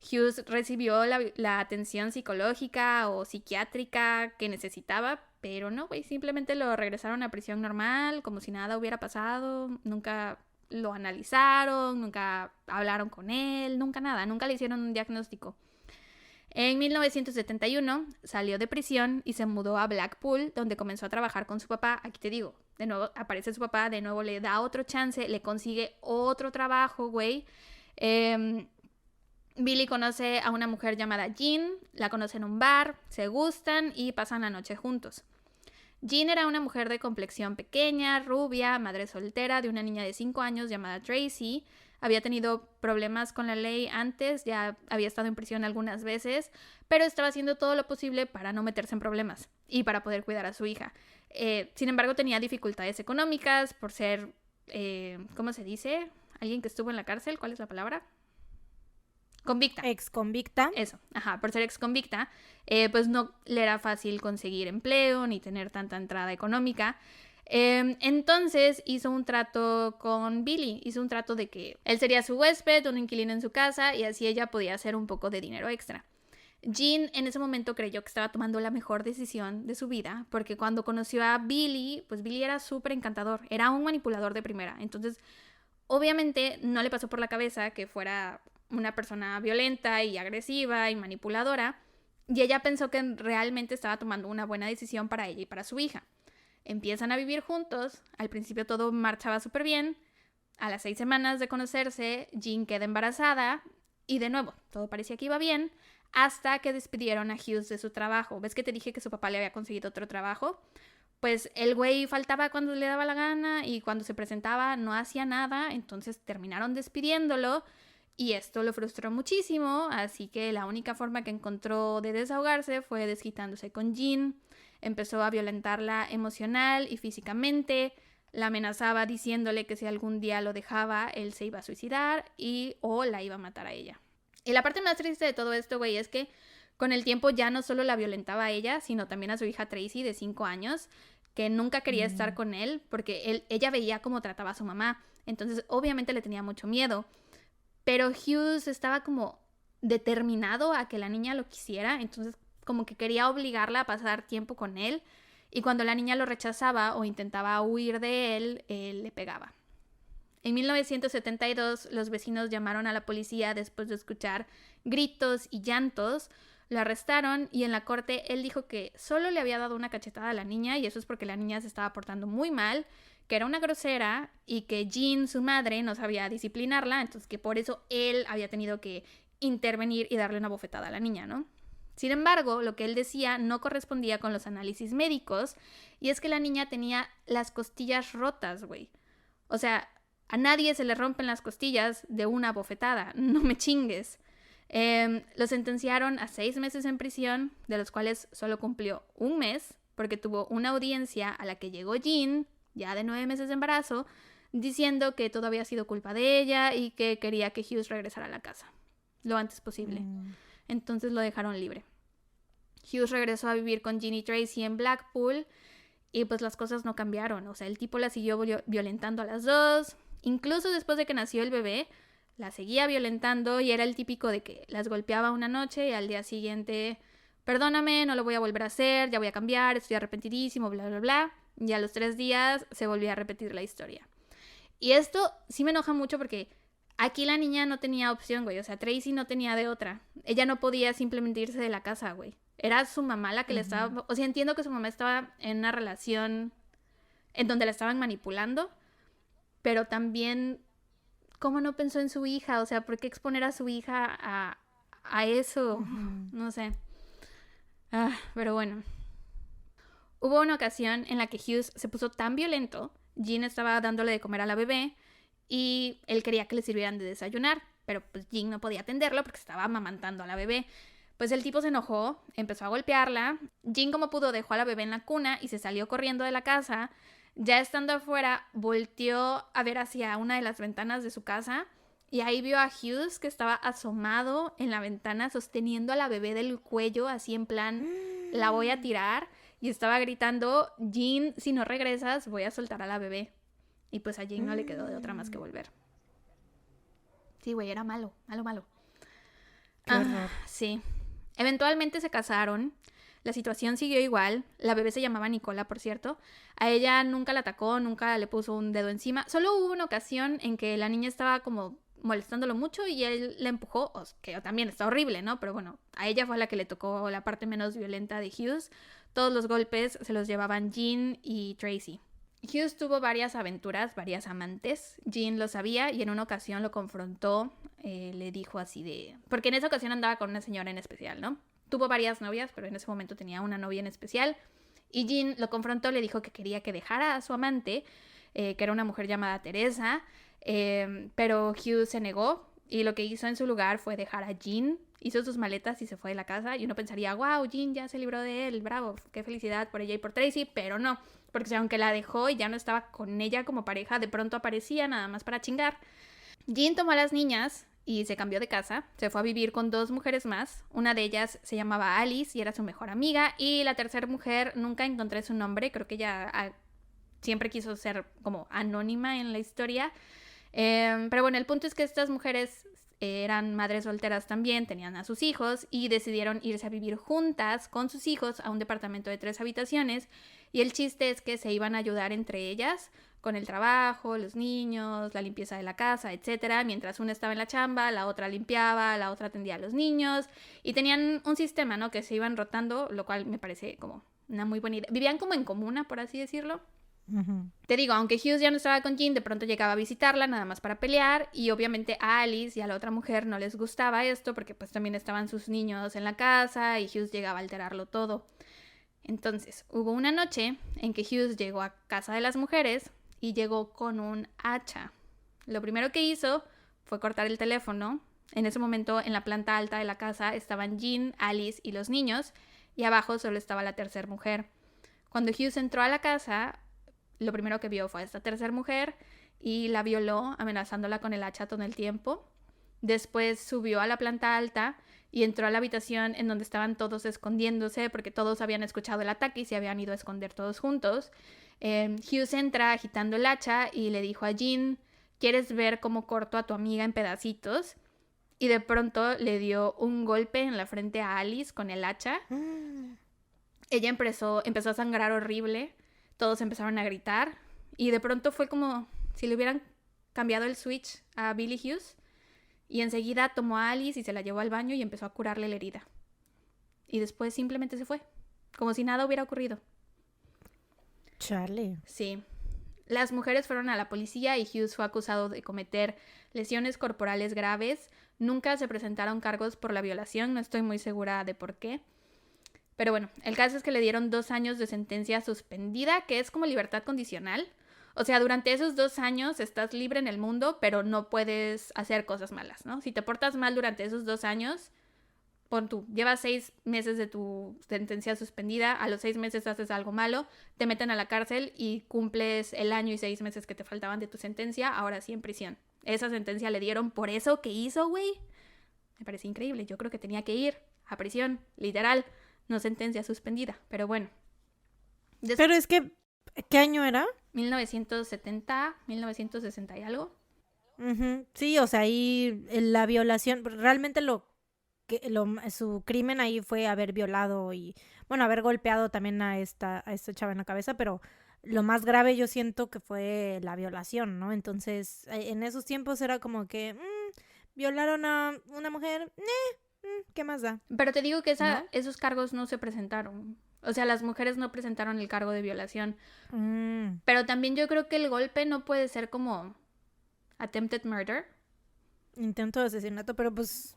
Hughes recibió la atención psicológica o psiquiátrica que necesitaba, pero no, güey, simplemente lo regresaron a prisión normal, como si nada hubiera pasado, nunca lo analizaron, nunca hablaron con él, nunca nada, nunca le hicieron un diagnóstico. En 1971 salió de prisión y se mudó a Blackpool, donde comenzó a trabajar con su papá. Aquí te digo, de nuevo aparece su papá, de nuevo le da otro chance, le consigue otro trabajo, güey. Billy conoce a una mujer llamada Jean, la conoce en un bar, se gustan y pasan la noche juntos. Jean era una mujer de complexión pequeña, rubia, madre soltera de una niña de 5 años llamada Tracy. Había tenido problemas con la ley antes, ya había estado en prisión algunas veces, pero estaba haciendo todo lo posible para no meterse en problemas y para poder cuidar a su hija. Sin embargo, tenía dificultades económicas por ser, ¿cómo se dice? ¿Alguien que estuvo en la cárcel? ¿Cuál es la palabra? Convicta. Ex-convicta. Eso, ajá, por ser ex-convicta, pues no le era fácil conseguir empleo ni tener tanta entrada económica. Entonces hizo un trato con Billy, hizo un trato de que él sería su huésped, un inquilino en su casa y así ella podía hacer un poco de dinero extra. Jean en ese momento creyó que estaba tomando la mejor decisión de su vida porque cuando conoció a Billy, pues Billy era súper encantador, era un manipulador de primera, entonces obviamente no le pasó por la cabeza que fuera una persona violenta y agresiva y manipuladora y ella pensó que realmente estaba tomando una buena decisión para ella y para su hija. Empiezan a vivir juntos, al principio todo marchaba súper bien, a las 6 semanas de conocerse, Jean queda embarazada y de nuevo, todo parecía que iba bien, hasta que despidieron a Hughes de su trabajo. ¿Ves que te dije que su papá le había conseguido otro trabajo? Pues el güey faltaba cuando le daba la gana y cuando se presentaba no hacía nada, entonces terminaron despidiéndolo y esto lo frustró muchísimo, así que la única forma que encontró de desahogarse fue desquitándose con Jean. Empezó a violentarla emocional y físicamente, la amenazaba diciéndole que si algún día lo dejaba, él se iba a suicidar o la iba a matar a ella. Y la parte más triste de todo esto, güey, es que con el tiempo ya no solo la violentaba a ella, sino también a su hija Tracy de 5 años, que nunca quería estar con él porque ella veía cómo trataba a su mamá. Entonces, obviamente le tenía mucho miedo. Pero Hughes estaba como determinado a que la niña lo quisiera, entonces como que quería obligarla a pasar tiempo con él y cuando la niña lo rechazaba o intentaba huir de él, él le pegaba. En 1972 los vecinos llamaron a la policía después de escuchar gritos y llantos, lo arrestaron y en la corte él dijo que solo le había dado una cachetada a la niña y eso es porque la niña se estaba portando muy mal, que era una grosera y que Jean, su madre, no sabía disciplinarla, entonces que por eso él había tenido que intervenir y darle una bofetada a la niña, ¿no? Sin embargo, lo que él decía no correspondía con los análisis médicos y es que la niña tenía las costillas rotas, güey. O sea, a nadie se le rompen las costillas de una bofetada, no me chingues. Lo sentenciaron a 6 meses en prisión, de los cuales solo cumplió 1 mes, porque tuvo una audiencia a la que llegó Jean, ya de 9 meses de embarazo, diciendo que todo había sido culpa de ella y que quería que Hughes regresara a la casa lo antes posible. Entonces lo dejaron libre. Hughes regresó a vivir con Jean y Tracy en Blackpool y pues las cosas no cambiaron. O sea, el tipo la siguió violentando a las dos. Incluso después de que nació el bebé, la seguía violentando y era el típico de que las golpeaba una noche y al día siguiente, perdóname, no lo voy a volver a hacer, ya voy a cambiar, estoy arrepentidísimo, bla, bla, bla. Y a los 3 días se volvía a repetir la historia. Y esto sí me enoja mucho porque aquí la niña no tenía opción, güey. O sea, Tracy no tenía de otra. Ella no podía simplemente irse de la casa, güey. Era su mamá la que le estaba... O sea, entiendo que su mamá estaba en una relación en donde la estaban manipulando, pero también, ¿cómo no pensó en su hija? O sea, ¿por qué exponer a su hija a eso? No sé. Pero bueno. Hubo una ocasión en la que Hughes se puso tan violento, Jean estaba dándole de comer a la bebé y él quería que le sirvieran de desayunar, pero pues Jean no podía atenderlo porque estaba amamantando a la bebé. Pues el tipo se enojó, empezó a golpearla. Jean, como pudo, dejó a la bebé en la cuna y se salió corriendo de la casa. Ya estando afuera, volteó a ver hacia una de las ventanas de su casa y ahí vio a Hughes, que estaba asomado en la ventana sosteniendo a la bebé del cuello, así en plan, la voy a tirar. Y estaba gritando, Jean, si no regresas, voy a soltar a la bebé. Y pues a Jean no le quedó de otra más que volver. Sí, güey, era malo. Qué horror. Sí. Eventualmente se casaron. La situación siguió igual. La bebé se llamaba Nicola, por cierto. A ella nunca la atacó, nunca le puso un dedo encima. Solo hubo una ocasión en que la niña estaba como molestándolo mucho y él la empujó, que también está horrible, ¿no? Pero bueno, a ella fue la que le tocó la parte menos violenta de Hughes. Todos los golpes se los llevaban Jean y Tracy. Hughes tuvo varias aventuras, varias amantes. Jean lo sabía y en una ocasión lo confrontó, le dijo así de... Porque en esa ocasión andaba con una señora en especial, ¿no? Tuvo varias novias, pero en ese momento tenía una novia en especial. Y Jean lo confrontó, le dijo que quería que dejara a su amante, que era una mujer llamada Teresa, pero Hughes se negó y lo que hizo en su lugar fue dejar a Jean. Hizo sus maletas y se fue de la casa y uno pensaría, wow, Jean ya se libró de él, bravo, qué felicidad por ella y por Tracy, pero no, porque aunque la dejó y ya no estaba con ella como pareja, de pronto aparecía nada más para chingar. Jean tomó a las niñas y se cambió de casa, se fue a vivir con 2 mujeres más, una de ellas se llamaba Alice y era su mejor amiga, y la tercera mujer nunca encontré su nombre, creo que ella siempre quiso ser como anónima en la historia, pero bueno, el punto es que estas mujeres eran madres solteras también, tenían a sus hijos y decidieron irse a vivir juntas con sus hijos a un departamento de 3 habitaciones, y el chiste es que se iban a ayudar entre ellas con el trabajo, los niños, la limpieza de la casa, etcétera. Mientras una estaba en la chamba, la otra limpiaba, la otra atendía a los niños y tenían un sistema, ¿no? Que se iban rotando, lo cual me parece como una muy buena idea. Vivían como en comuna, por así decirlo. Te digo, aunque Hughes ya no estaba con Jean, de pronto llegaba a visitarla nada más para pelear, y obviamente a Alice y a la otra mujer no les gustaba esto porque pues también estaban sus niños en la casa y Hughes llegaba a alterarlo todo. Entonces, hubo una noche en que Hughes llegó a casa de las mujeres y llegó con un hacha. Lo primero que hizo fue cortar el teléfono. En ese momento, en la planta alta de la casa estaban Jean, Alice y los niños, y abajo solo estaba la tercera mujer. Cuando Hughes entró a la casa, lo primero que vio fue a esta tercera mujer y la violó, amenazándola con el hacha todo el tiempo. Después subió a la planta alta y entró a la habitación en donde estaban todos escondiéndose porque todos habían escuchado el ataque y se habían ido a esconder todos juntos. Hughes entra agitando el hacha y le dijo a Jean, ¿quieres ver cómo corto a tu amiga en pedacitos? Y de pronto le dio un golpe en la frente a Alice con el hacha. Ella empezó a sangrar horrible. Todos empezaron a gritar y de pronto fue como si le hubieran cambiado el switch a Billy Hughes, y enseguida tomó a Alice y se la llevó al baño y empezó a curarle la herida. Y después simplemente se fue, como si nada hubiera ocurrido. Chale. Sí. Las mujeres fueron a la policía y Hughes fue acusado de cometer lesiones corporales graves. Nunca se presentaron cargos por la violación, no estoy muy segura de por qué. Pero bueno, el caso es que le dieron 2 años de sentencia suspendida, que es como libertad condicional. O sea, durante esos 2 años estás libre en el mundo, pero no puedes hacer cosas malas, ¿no? Si te portas mal durante esos 2 años, pon tú, llevas 6 meses de tu sentencia suspendida, a los 6 meses haces algo malo, te meten a la cárcel y cumples el año y 6 meses que te faltaban de tu sentencia, ahora sí en prisión. Esa sentencia le dieron por eso que hizo, güey. Me parece increíble, yo creo que tenía que ir a prisión, literal. No sentencia suspendida, pero bueno. Pero es que, ¿qué año era? 1970, 1960 y algo. Sí, o sea, ahí la violación, realmente su crimen ahí fue haber violado y, bueno, haber golpeado también a esta chava en la cabeza, pero lo más grave yo siento que fue la violación, ¿no? Entonces, en esos tiempos era como que, violaron a una mujer, ¿qué más da? Pero te digo que ¿No? esos cargos no se presentaron. O sea, las mujeres no presentaron el cargo de violación. Pero también yo creo que el golpe no puede ser como attempted murder. Intento de asesinato, pero pues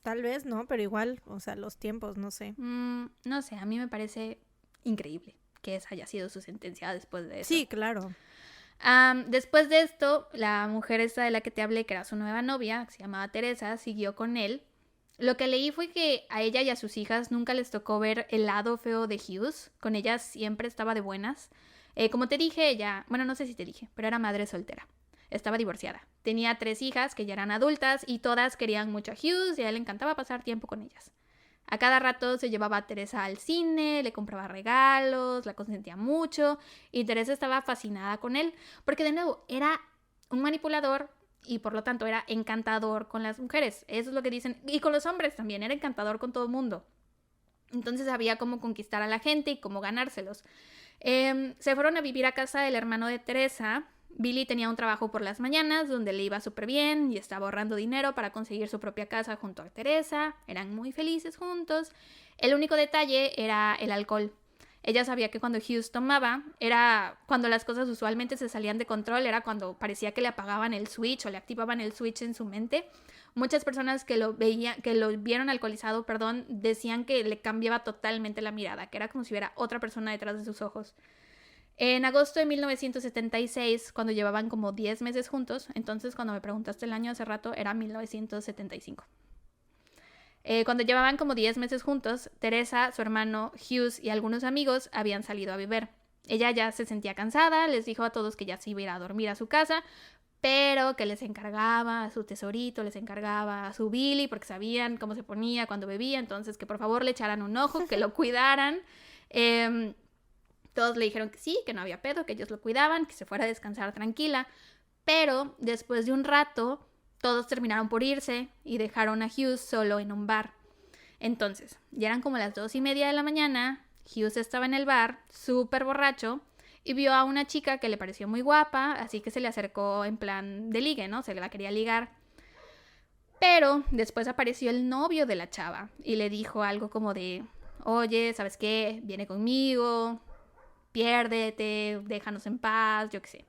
tal vez, ¿no? Pero igual, o sea, los tiempos, no sé. No sé, a mí me parece increíble que esa haya sido su sentencia después de eso. Sí, claro. Después de esto, la mujer esta de la que te hablé, que era su nueva novia, que se llamaba Teresa, siguió con él. Lo que leí fue que a ella y a sus hijas nunca les tocó ver el lado feo de Hughes. Con ellas siempre estaba de buenas. Como te dije, ella, bueno, no sé si te dije, pero era madre soltera. Estaba divorciada. Tenía 3 hijas que ya eran adultas y todas querían mucho a Hughes y a él le encantaba pasar tiempo con ellas. A cada rato se llevaba a Teresa al cine, le compraba regalos, la consentía mucho y Teresa estaba fascinada con él porque de nuevo era un manipulador y por lo tanto era encantador con las mujeres. Eso es lo que dicen. Y con los hombres también, era encantador con todo el mundo. Entonces sabía cómo conquistar a la gente y cómo ganárselos. Se fueron a vivir a casa del hermano de Teresa. Billy tenía un trabajo por las mañanas donde le iba súper bien y estaba ahorrando dinero para conseguir su propia casa junto a Teresa. Eran muy felices juntos. El único detalle era el alcohol. Ella sabía que cuando Hughes tomaba, era cuando las cosas usualmente se salían de control, era cuando parecía que le apagaban el switch o le activaban el switch en su mente. Muchas personas que lo vieron alcoholizado, decían que le cambiaba totalmente la mirada, que era como si hubiera otra persona detrás de sus ojos. En agosto de 1976, cuando llevaban como 10 meses juntos, entonces cuando me preguntaste el año hace rato, era 1975. Cuando llevaban como 10 meses juntos, Teresa, su hermano, Hughes y algunos amigos habían salido a beber. Ella ya se sentía cansada, les dijo a todos que ya se iba a ir a dormir a su casa, pero que les encargaba a su tesorito, les encargaba a su Billy, porque sabían cómo se ponía cuando bebía, entonces que por favor le echaran un ojo, que lo cuidaran. Todos le dijeron que sí, que no había pedo, que ellos lo cuidaban, que se fuera a descansar tranquila, pero después de un rato todos terminaron por irse y dejaron a Hughes solo en un bar. Entonces, ya eran como las 2:30 de la mañana, Hughes estaba en el bar, súper borracho, y vio a una chica que le pareció muy guapa, así que se le acercó en plan de ligue, ¿no? Se la quería ligar. Pero después apareció el novio de la chava y le dijo algo como de, oye, ¿sabes qué? Viene conmigo, piérdete, déjanos en paz, yo qué sé.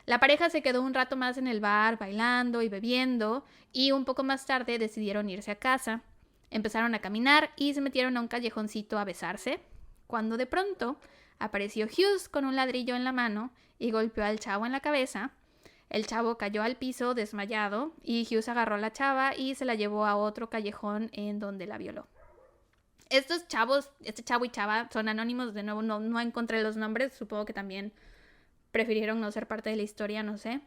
La pareja se quedó un rato más en el bar, bailando y bebiendo, y un poco más tarde decidieron irse a casa. Empezaron a caminar y se metieron a un callejoncito a besarse, cuando de pronto apareció Hughes con un ladrillo en la mano y golpeó al chavo en la cabeza. El chavo cayó al piso desmayado y Hughes agarró a la chava y se la llevó a otro callejón en donde la violó. Estos chavos, este chavo y chava, son anónimos, de nuevo no encontré los nombres, supongo que también prefirieron no ser parte de la historia, no sé.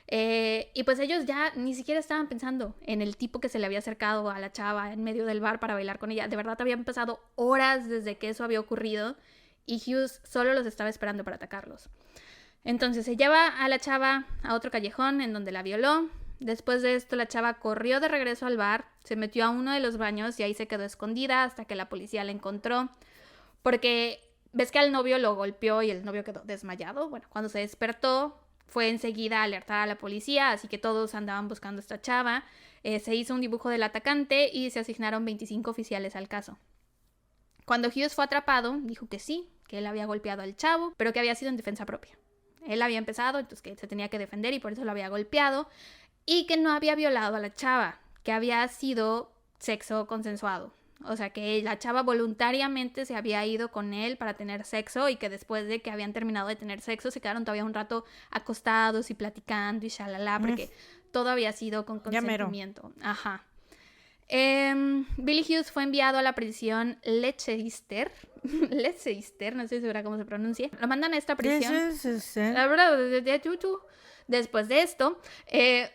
Y pues ellos ya ni siquiera estaban pensando en el tipo que se le había acercado a la chava en medio del bar para bailar con ella. De verdad habían pasado horas desde que eso había ocurrido y Hughes solo los estaba esperando para atacarlos. Entonces se lleva a la chava a otro callejón en donde la violó. Después de esto la chava corrió de regreso al bar, se metió a uno de los baños y ahí se quedó escondida hasta que la policía la encontró. Porque ves que al novio lo golpeó y el novio quedó desmayado. Bueno, cuando se despertó fue enseguida a alertar a la policía, así que todos andaban buscando a esta chava. Se hizo un dibujo del atacante y se asignaron 25 oficiales al caso. Cuando Hughes fue atrapado, dijo que sí, que él había golpeado al chavo, pero que había sido en defensa propia. Él había empezado, entonces que él se tenía que defender y por eso lo había golpeado, y que no había violado a la chava, que había sido sexo consensuado. O sea, que la chava voluntariamente se había ido con él para tener sexo y que después de que habían terminado de tener sexo se quedaron todavía un rato acostados y platicando y shalala, porque todo había sido con consentimiento. Ajá. Billy Hughes fue enviado a la prisión Leicester, no estoy segura cómo se pronuncia. Lo mandan a esta prisión. Después de esto,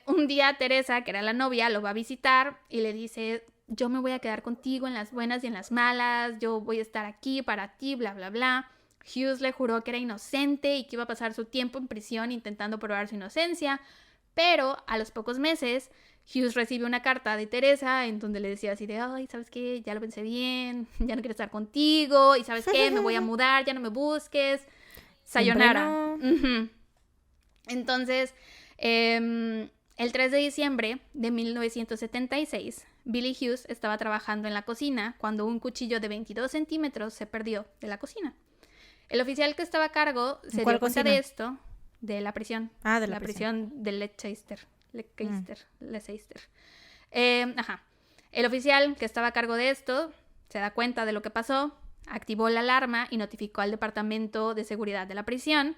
un día Teresa, que era la novia, lo va a visitar y le dice, yo me voy a quedar contigo en las buenas y en las malas, yo voy a estar aquí para ti, bla, bla, bla. Hughes le juró que era inocente y que iba a pasar su tiempo en prisión intentando probar su inocencia, pero a los pocos meses Hughes recibe una carta de Teresa en donde le decía así de, ay, ¿sabes qué? Ya lo pensé bien, ya no quiero estar contigo, y ¿sabes qué? Me voy a mudar, ya no me busques. Sayonara. Entonces, el 3 de diciembre de 1976, Billy Hughes estaba trabajando en la cocina cuando un cuchillo de 22 centímetros se perdió de la cocina. El oficial que estaba a cargo se dio cuenta de esto, de la prisión. De la prisión de Leicester. El oficial que estaba a cargo de esto se da cuenta de lo que pasó, activó la alarma y notificó al departamento de seguridad de la prisión.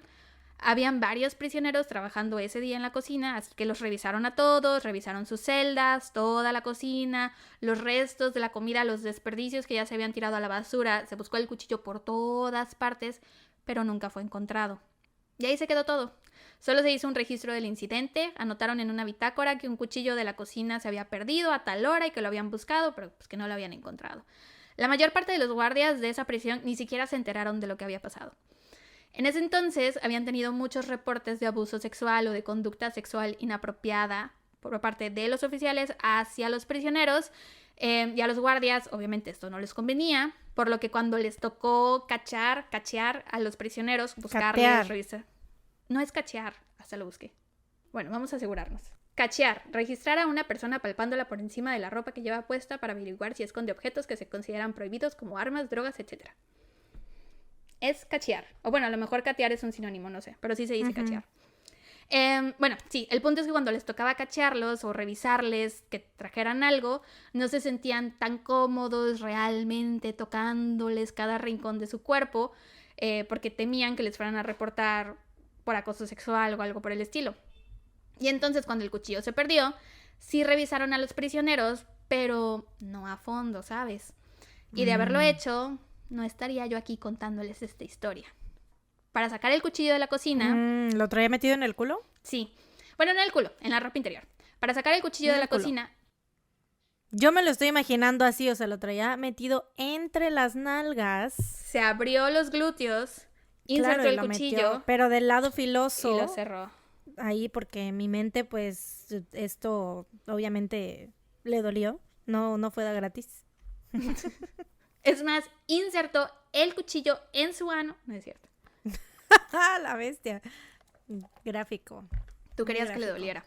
Habían varios prisioneros trabajando ese día en la cocina, así que los revisaron a todos, revisaron sus celdas, toda la cocina, los restos de la comida, los desperdicios que ya se habían tirado a la basura. Se buscó el cuchillo por todas partes, pero nunca fue encontrado. Y ahí se quedó todo. Solo se hizo un registro del incidente, anotaron en una bitácora que un cuchillo de la cocina se había perdido a tal hora y que lo habían buscado, pero pues que no lo habían encontrado. La mayor parte de los guardias de esa prisión ni siquiera se enteraron de lo que había pasado. En ese entonces habían tenido muchos reportes de abuso sexual o de conducta sexual inapropiada por parte de los oficiales hacia los prisioneros, y a los guardias obviamente esto no les convenía, por lo que cuando les tocó cachear a los prisioneros, buscarlos, revisar. No es cachear, hasta lo busqué. Bueno, vamos a asegurarnos. Cachear, registrar a una persona palpándola por encima de la ropa que lleva puesta para averiguar si esconde objetos que se consideran prohibidos como armas, drogas, etc. Es cachear. O bueno, a lo mejor catear es un sinónimo, no sé, pero sí se dice cachear. Bueno, sí, el punto es que cuando les tocaba cachearlos o revisarles que trajeran algo, no se sentían tan cómodos realmente tocándoles cada rincón de su cuerpo, porque temían que les fueran a reportar por acoso sexual o algo por el estilo. Y entonces cuando el cuchillo se perdió, sí revisaron a los prisioneros, pero no a fondo, ¿sabes? Y de haberlo hecho, no estaría yo aquí contándoles esta historia. Para sacar el cuchillo de la cocina... ¿Lo traía metido en el culo? Sí. Bueno, no en el culo, en la ropa interior. Para sacar el cuchillo de la cocina... Yo me lo estoy imaginando así, o sea, lo traía metido entre las nalgas. Se abrió los glúteos, insertó el cuchillo... Metió, pero del lado filoso... Y lo cerró. Ahí, porque mi mente, pues, esto obviamente le dolió. No fue de gratis. Es más, insertó el cuchillo en su ano. No es cierto. La bestia. Gráfico. Tú querías que le doliera.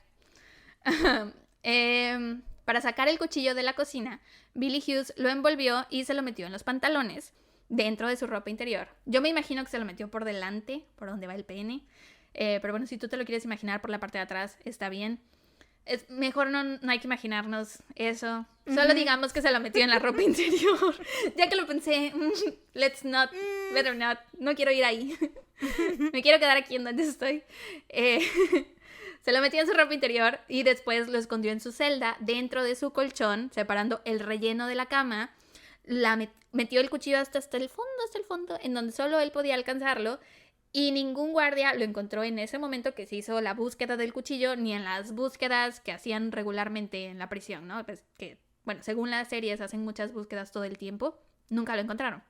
Para sacar el cuchillo de la cocina, Billy Hughes lo envolvió y se lo metió en los pantalones, dentro de su ropa interior. Yo me imagino que se lo metió por delante, por donde va el pene. Pero bueno, si tú te lo quieres imaginar por la parte de atrás, está bien. Es mejor no hay que imaginarnos eso. Solo digamos que se lo metió en la ropa interior. Ya que lo pensé, better not. No quiero ir ahí. Me quiero quedar aquí en donde estoy. Se lo metió en su ropa interior y después lo escondió en su celda, dentro de su colchón, separando el relleno de la cama. Metió el cuchillo hasta el fondo, en donde solo él podía alcanzarlo. Y ningún guardia lo encontró en ese momento que se hizo la búsqueda del cuchillo, ni en las búsquedas que hacían regularmente en la prisión, ¿no? Pues que, bueno, según las series hacen muchas búsquedas todo el tiempo. Nunca lo encontraron.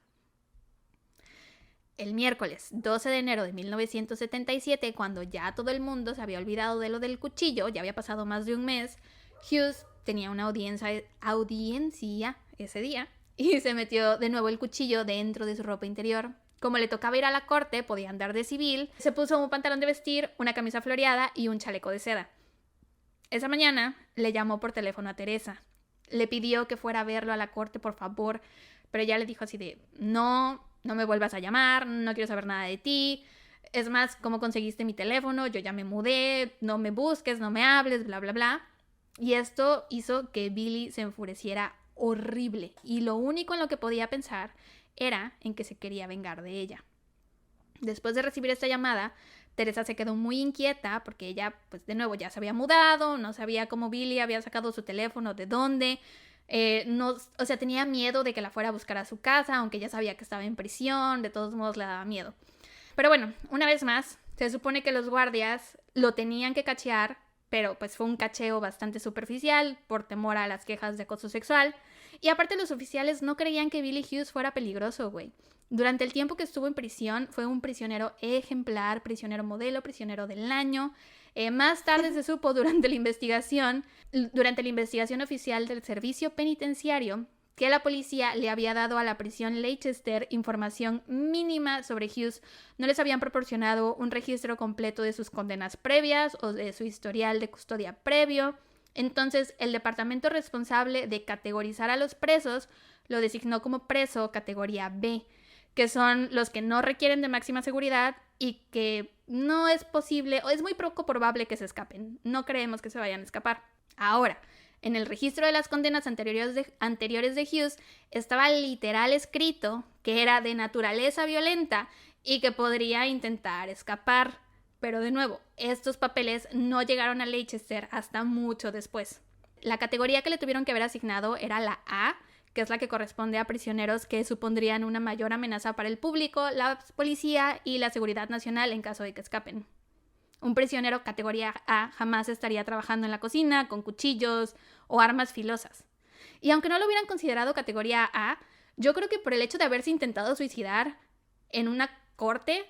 El miércoles 12 de enero de 1977, cuando ya todo el mundo se había olvidado de lo del cuchillo, ya había pasado más de un mes, Hughes tenía una audiencia ese día y se metió de nuevo el cuchillo dentro de su ropa interior. Como le tocaba ir a la corte, podía andar de civil, se puso un pantalón de vestir, una camisa floreada y un chaleco de seda. Esa mañana le llamó por teléfono a Teresa. Le pidió que fuera a verlo a la corte, por favor, pero ella le dijo así de, no me vuelvas a llamar, no quiero saber nada de ti. Es más, ¿cómo conseguiste mi teléfono? Yo ya me mudé, no me busques, no me hables, bla, bla, bla. Y esto hizo que Billy se enfureciera horrible. Y lo único en lo que podía pensar era en que se quería vengar de ella. Después de recibir esta llamada, Teresa se quedó muy inquieta porque ella, pues de nuevo, ya se había mudado, no sabía cómo Billy había sacado su teléfono, de dónde, tenía miedo de que la fuera a buscar a su casa, aunque ya sabía que estaba en prisión, de todos modos le daba miedo. Pero bueno, una vez más, se supone que los guardias lo tenían que cachear, pero pues fue un cacheo bastante superficial por temor a las quejas de acoso sexual. Y aparte los oficiales no creían que Billy Hughes fuera peligroso, güey. Durante el tiempo que estuvo en prisión fue un prisionero ejemplar, prisionero modelo, prisionero del año. Más tarde se supo durante la investigación oficial del servicio penitenciario, que la policía le había dado a la prisión Leicester información mínima sobre Hughes. No les habían proporcionado un registro completo de sus condenas previas o de su historial de custodia previo. Entonces, el departamento responsable de categorizar a los presos lo designó como preso categoría B, que son los que no requieren de máxima seguridad y que no es posible o es muy poco probable que se escapen. No creemos que se vayan a escapar. Ahora, en el registro de las condenas anteriores de Hughes estaba literal escrito que era de naturaleza violenta y que podría intentar escapar. Pero de nuevo, estos papeles no llegaron a Leicester hasta mucho después. La categoría que le tuvieron que haber asignado era la A, que es la que corresponde a prisioneros que supondrían una mayor amenaza para el público, la policía y la seguridad nacional en caso de que escapen. Un prisionero categoría A jamás estaría trabajando en la cocina con cuchillos o armas filosas. Y aunque no lo hubieran considerado categoría A, yo creo que por el hecho de haberse intentado suicidar en una corte,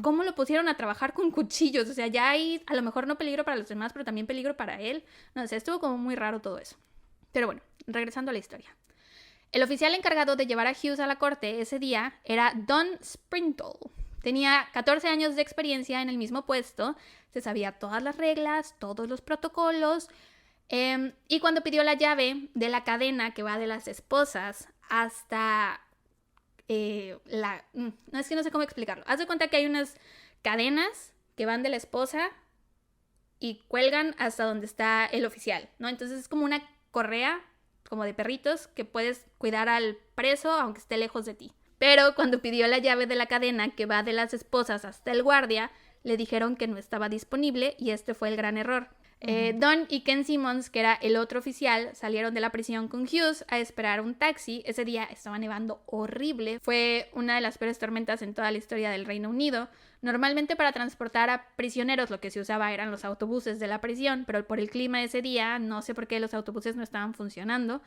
¿cómo lo pusieron a trabajar con cuchillos? O sea, ya hay a lo mejor no peligro para los demás, pero también peligro para él. No sé, estuvo como muy raro todo eso. Pero bueno, regresando a la historia. El oficial encargado de llevar a Hughes a la corte ese día era Don Sprintle. Tenía 14 años de experiencia en el mismo puesto, se sabía todas las reglas, todos los protocolos, y cuando pidió la llave de la cadena que va de las esposas hasta no, es que no sé cómo explicarlo. Haz de cuenta que hay unas cadenas que van de la esposa y cuelgan hasta donde está el oficial, ¿no? Entonces es como una correa, como de perritos, que puedes cuidar al preso aunque esté lejos de ti. Pero cuando pidió la llave de la cadena que va de las esposas hasta el guardia, le dijeron que no estaba disponible y este fue el gran error. Don y Ken Simmons, que era el otro oficial, salieron de la prisión con Hughes a esperar un taxi. Ese día estaba nevando horrible. Fue una de las peores tormentas en toda la historia del Reino Unido. Normalmente para transportar a prisioneros lo que se usaba eran los autobuses de la prisión, pero por el clima ese día no sé por qué los autobuses no estaban funcionando.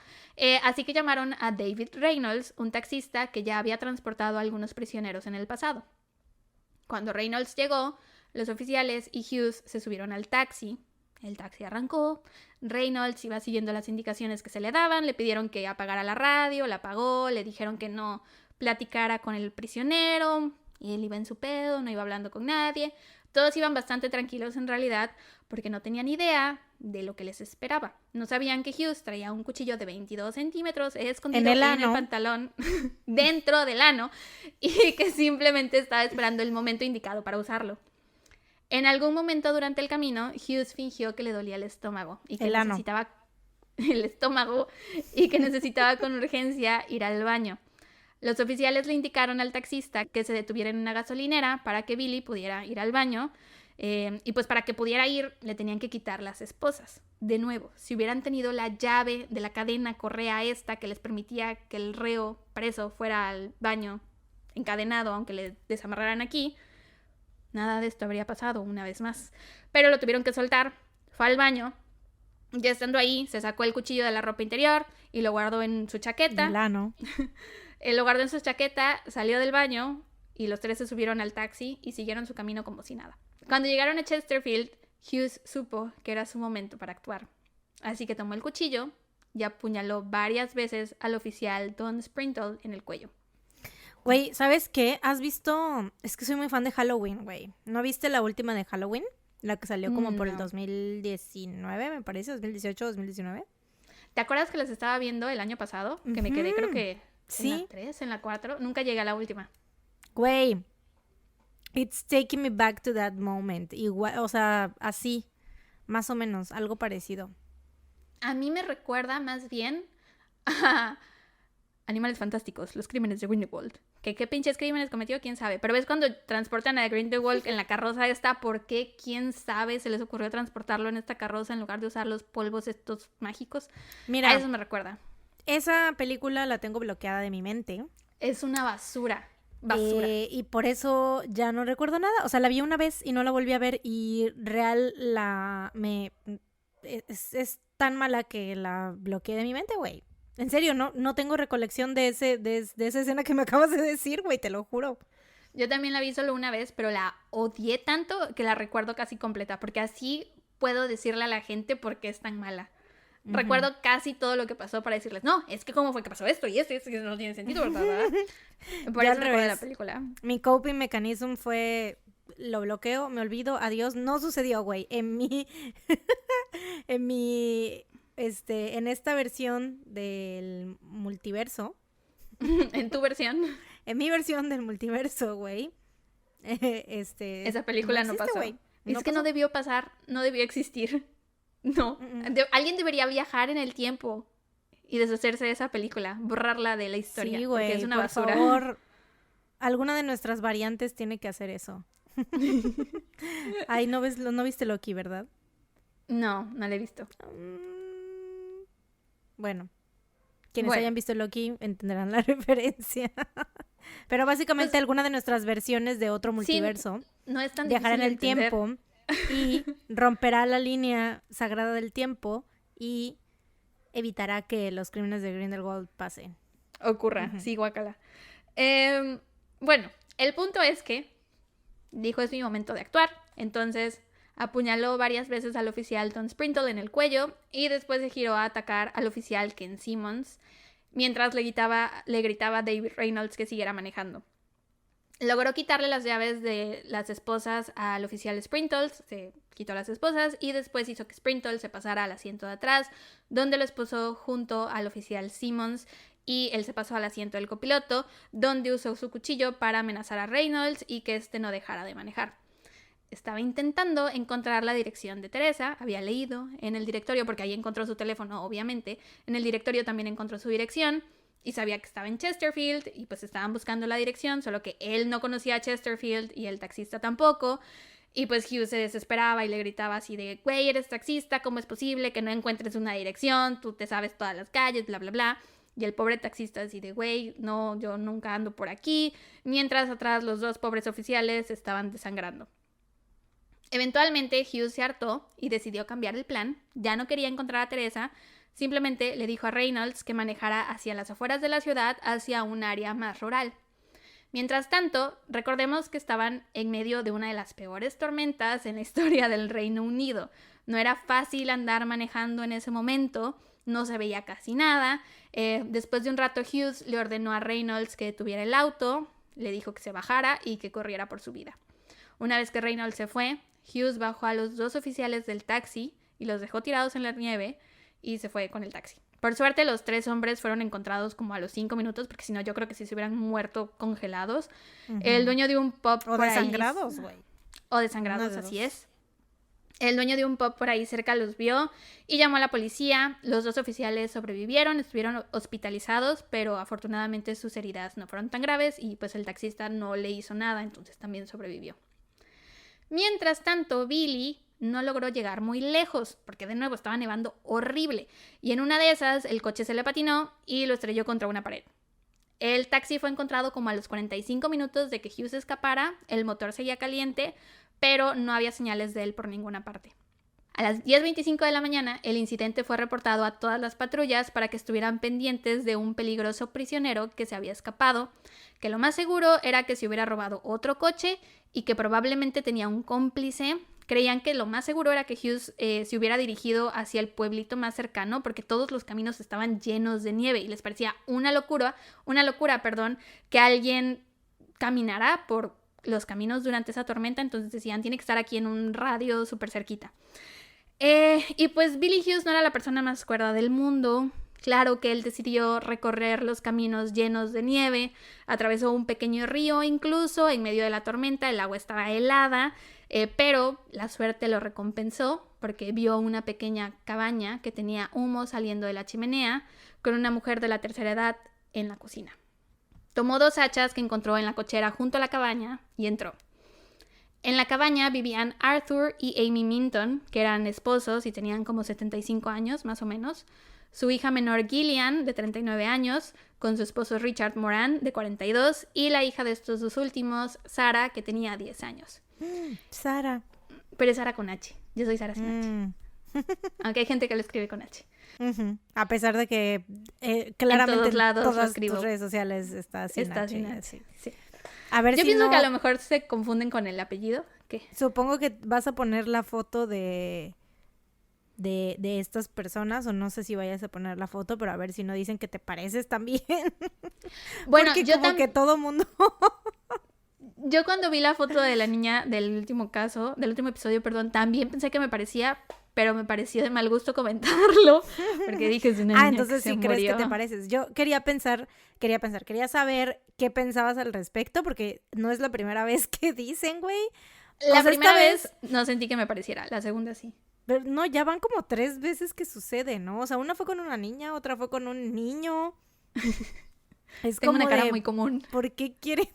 Así que llamaron a David Reynolds, un taxista que ya había transportado a algunos prisioneros en el pasado. Cuando Reynolds llegó, los oficiales y Hughes se subieron al taxi. El taxi arrancó, Reynolds iba siguiendo las indicaciones que se le daban, le pidieron que apagara la radio, la apagó, le dijeron que no platicara con el prisionero, y él iba en su pedo, no iba hablando con nadie. Todos iban bastante tranquilos en realidad, porque no tenían idea de lo que les esperaba. No sabían que Hughes traía un cuchillo de 22 centímetros escondido en el pantalón, dentro del ano, y que simplemente estaba esperando el momento indicado para usarlo. En algún momento durante el camino, Hughes fingió que le dolía el estómago y que necesitaba con urgencia ir al baño. Los oficiales le indicaron al taxista que se detuviera en una gasolinera para que Billy pudiera ir al baño y pues para que pudiera ir le tenían que quitar las esposas. De nuevo, si hubieran tenido la llave de la cadena correa esta que les permitía que el reo preso fuera al baño encadenado aunque le desamarraran aquí, nada de esto habría pasado una vez más. Pero lo tuvieron que soltar. Fue al baño. Ya estando ahí, se sacó el cuchillo de la ropa interior y lo guardó en su chaqueta. Lo guardó en su chaqueta, salió del baño y los tres se subieron al taxi y siguieron su camino como si nada. Cuando llegaron a Chesterfield, Hughes supo que era su momento para actuar. Así que tomó el cuchillo y apuñaló varias veces al oficial Don Sprintle en el cuello. Güey, ¿sabes qué? ¿Has visto? Es que soy muy fan de Halloween, güey. ¿No viste la última de Halloween? La que salió como por el 2019, me parece, 2018, 2019. ¿Te acuerdas que las estaba viendo el año pasado? Que me quedé creo que en la 3, en la 4. Nunca llegué a la última. Güey, it's taking me back to that moment. Igual, o sea, así, más o menos, algo parecido. A mí me recuerda más bien a Animales Fantásticos, los crímenes de Grindelwald. ¿Qué pinches crímenes cometió? ¿Quién sabe? Pero ves cuando transportan a Grindelwald en la carroza esta, ¿por qué? ¿Quién sabe? Se les ocurrió transportarlo en esta carroza en lugar de usar los polvos estos mágicos. Mira, a eso me recuerda. Esa película la tengo bloqueada de mi mente. Es una basura. Y por eso ya no recuerdo nada. O sea, la vi una vez y no la volví a ver y es tan mala que la bloqueé de mi mente, güey. En serio, no tengo recolección de esa escena que me acabas de decir, güey, te lo juro. Yo también la vi solo una vez, pero la odié tanto que la recuerdo casi completa, porque así puedo decirle a la gente por qué es tan mala. Uh-huh. Recuerdo casi todo lo que pasó para decirles, no, es que cómo fue que pasó esto y esto que no tiene sentido, ¿verdad? Por eso recuerdo la película. Mi coping mechanism fue lo bloqueo, me olvido, adiós. No sucedió, güey. En esta versión del multiverso. En tu versión. En mi versión del multiverso, güey. Esa película no pasó. Güey. Es que no debió pasar, no debió existir. No. Alguien debería viajar en el tiempo y deshacerse de esa película, borrarla de la historia. Sí, güey, porque es una por basura. favor, alguna de nuestras variantes tiene que hacer eso. Ay, no viste Loki, ¿verdad? No, no la he visto. Bueno, quienes hayan visto Loki entenderán la referencia. Pero básicamente pues, alguna de nuestras versiones de otro multiverso no es tan viajará en el difícil de tiempo y romperá la línea sagrada del tiempo y evitará que los crímenes de Grindelwald pasen. Ocurra, sí, guácala. Bueno, el punto es que dijo, es mi momento de actuar. Entonces apuñaló varias veces al oficial Tom Sprintle en el cuello y después se giró a atacar al oficial Ken Simmons mientras le gritaba a David Reynolds que siguiera manejando. Logró quitarle las llaves de las esposas al oficial Sprintle, se quitó las esposas y después hizo que Sprintle se pasara al asiento de atrás, donde lo esposó junto al oficial Simmons y él se pasó al asiento del copiloto, donde usó su cuchillo para amenazar a Reynolds y que éste no dejara de manejar. Estaba intentando encontrar la dirección de Teresa, había leído en el directorio, porque ahí encontró su teléfono, obviamente, en el directorio también encontró su dirección, y sabía que estaba en Chesterfield, y pues estaban buscando la dirección, solo que él no conocía a Chesterfield, y el taxista tampoco, y pues Hughes se desesperaba y le gritaba así de, güey, eres taxista, ¿cómo es posible que no encuentres una dirección? Tú te sabes todas las calles, bla, bla, bla. Y el pobre taxista así de, güey, no, yo nunca ando por aquí, mientras atrás los dos pobres oficiales estaban desangrando. Eventualmente Hughes se hartó y decidió cambiar el plan, ya no quería encontrar a Teresa, simplemente le dijo a Reynolds que manejara hacia las afueras de la ciudad, hacia un área más rural. Mientras tanto, recordemos que estaban en medio de una de las peores tormentas en la historia del Reino Unido. No era fácil andar manejando en ese momento, no se veía casi nada. Después de un rato Hughes le ordenó a Reynolds que detuviera el auto, le dijo que se bajara y que corriera por su vida. Una vez que Reynolds se fue, Hughes bajó a los dos oficiales del taxi y los dejó tirados en la nieve y se fue con el taxi. Por suerte, los 3 hombres fueron encontrados como a los 5 minutos, porque si no, yo creo que sí se hubieran muerto congelados. El dueño de un pub o por desangrados, güey. O desangrados, así es. El dueño de un pub por ahí cerca los vio y llamó a la policía. Los 2 oficiales sobrevivieron, estuvieron hospitalizados, pero afortunadamente sus heridas no fueron tan graves y pues el taxista no le hizo nada, entonces también sobrevivió. Mientras tanto, Billy no logró llegar muy lejos, porque de nuevo estaba nevando horrible, y en una de esas el coche se le patinó y lo estrelló contra una pared. El taxi fue encontrado como a los 45 minutos de que Hughes escapara, el motor seguía caliente, pero no había señales de él por ninguna parte. A las 10:25 de la mañana, el incidente fue reportado a todas las patrullas para que estuvieran pendientes de un peligroso prisionero que se había escapado, que lo más seguro era que se hubiera robado otro coche y que probablemente tenía un cómplice. Creían que lo más seguro era que Hughes se hubiera dirigido hacia el pueblito más cercano porque todos los caminos estaban llenos de nieve y les parecía una locura, que alguien caminara por los caminos durante esa tormenta, entonces decían, tiene que estar aquí en un radio súper cerquita. Y pues Billy Hughes no era la persona más cuerda del mundo. Claro que él decidió recorrer los caminos llenos de nieve, atravesó un pequeño río incluso, en medio de la tormenta, el agua estaba helada, pero la suerte lo recompensó porque vio una pequeña cabaña que tenía humo saliendo de la chimenea con una mujer de la tercera edad en la cocina. Tomó 2 hachas que encontró en la cochera junto a la cabaña y entró. En la cabaña vivían Arthur y Amy Minton, que eran esposos y tenían como 75 años más o menos. Su hija menor Gillian, de 39 años, con su esposo Richard Moran, de 42, y la hija de estos 2 últimos, Sara, que tenía 10 años. Sara. Pero es Sara con H. Yo soy Sara sin H. Aunque hay gente que lo escribe con H. A pesar de que claramente en todos lados todas lo escribo. tus redes sociales está sin H. Sí. A ver, yo pienso que a lo mejor se confunden con el apellido. ¿Qué? Supongo que vas a poner la foto de estas personas, o no sé si vayas a poner la foto, pero a ver si no dicen que te pareces también. Bueno, porque yo como que todo mundo... Yo cuando vi la foto de la niña del último episodio, perdón, también pensé que me parecía, pero me pareció de mal gusto comentarlo, porque dije, es una niña entonces que sí se crees murió. que te pareces. Yo quería saber qué pensabas al respecto, porque no es la primera vez que dicen, güey. La primera vez no sentí que me pareciera, la segunda sí. Pero no, ya van como 3 veces que sucede, ¿no? O sea, una fue con una niña, otra fue con un niño. Es Tengo como una cara de, muy común. ¿por qué quieren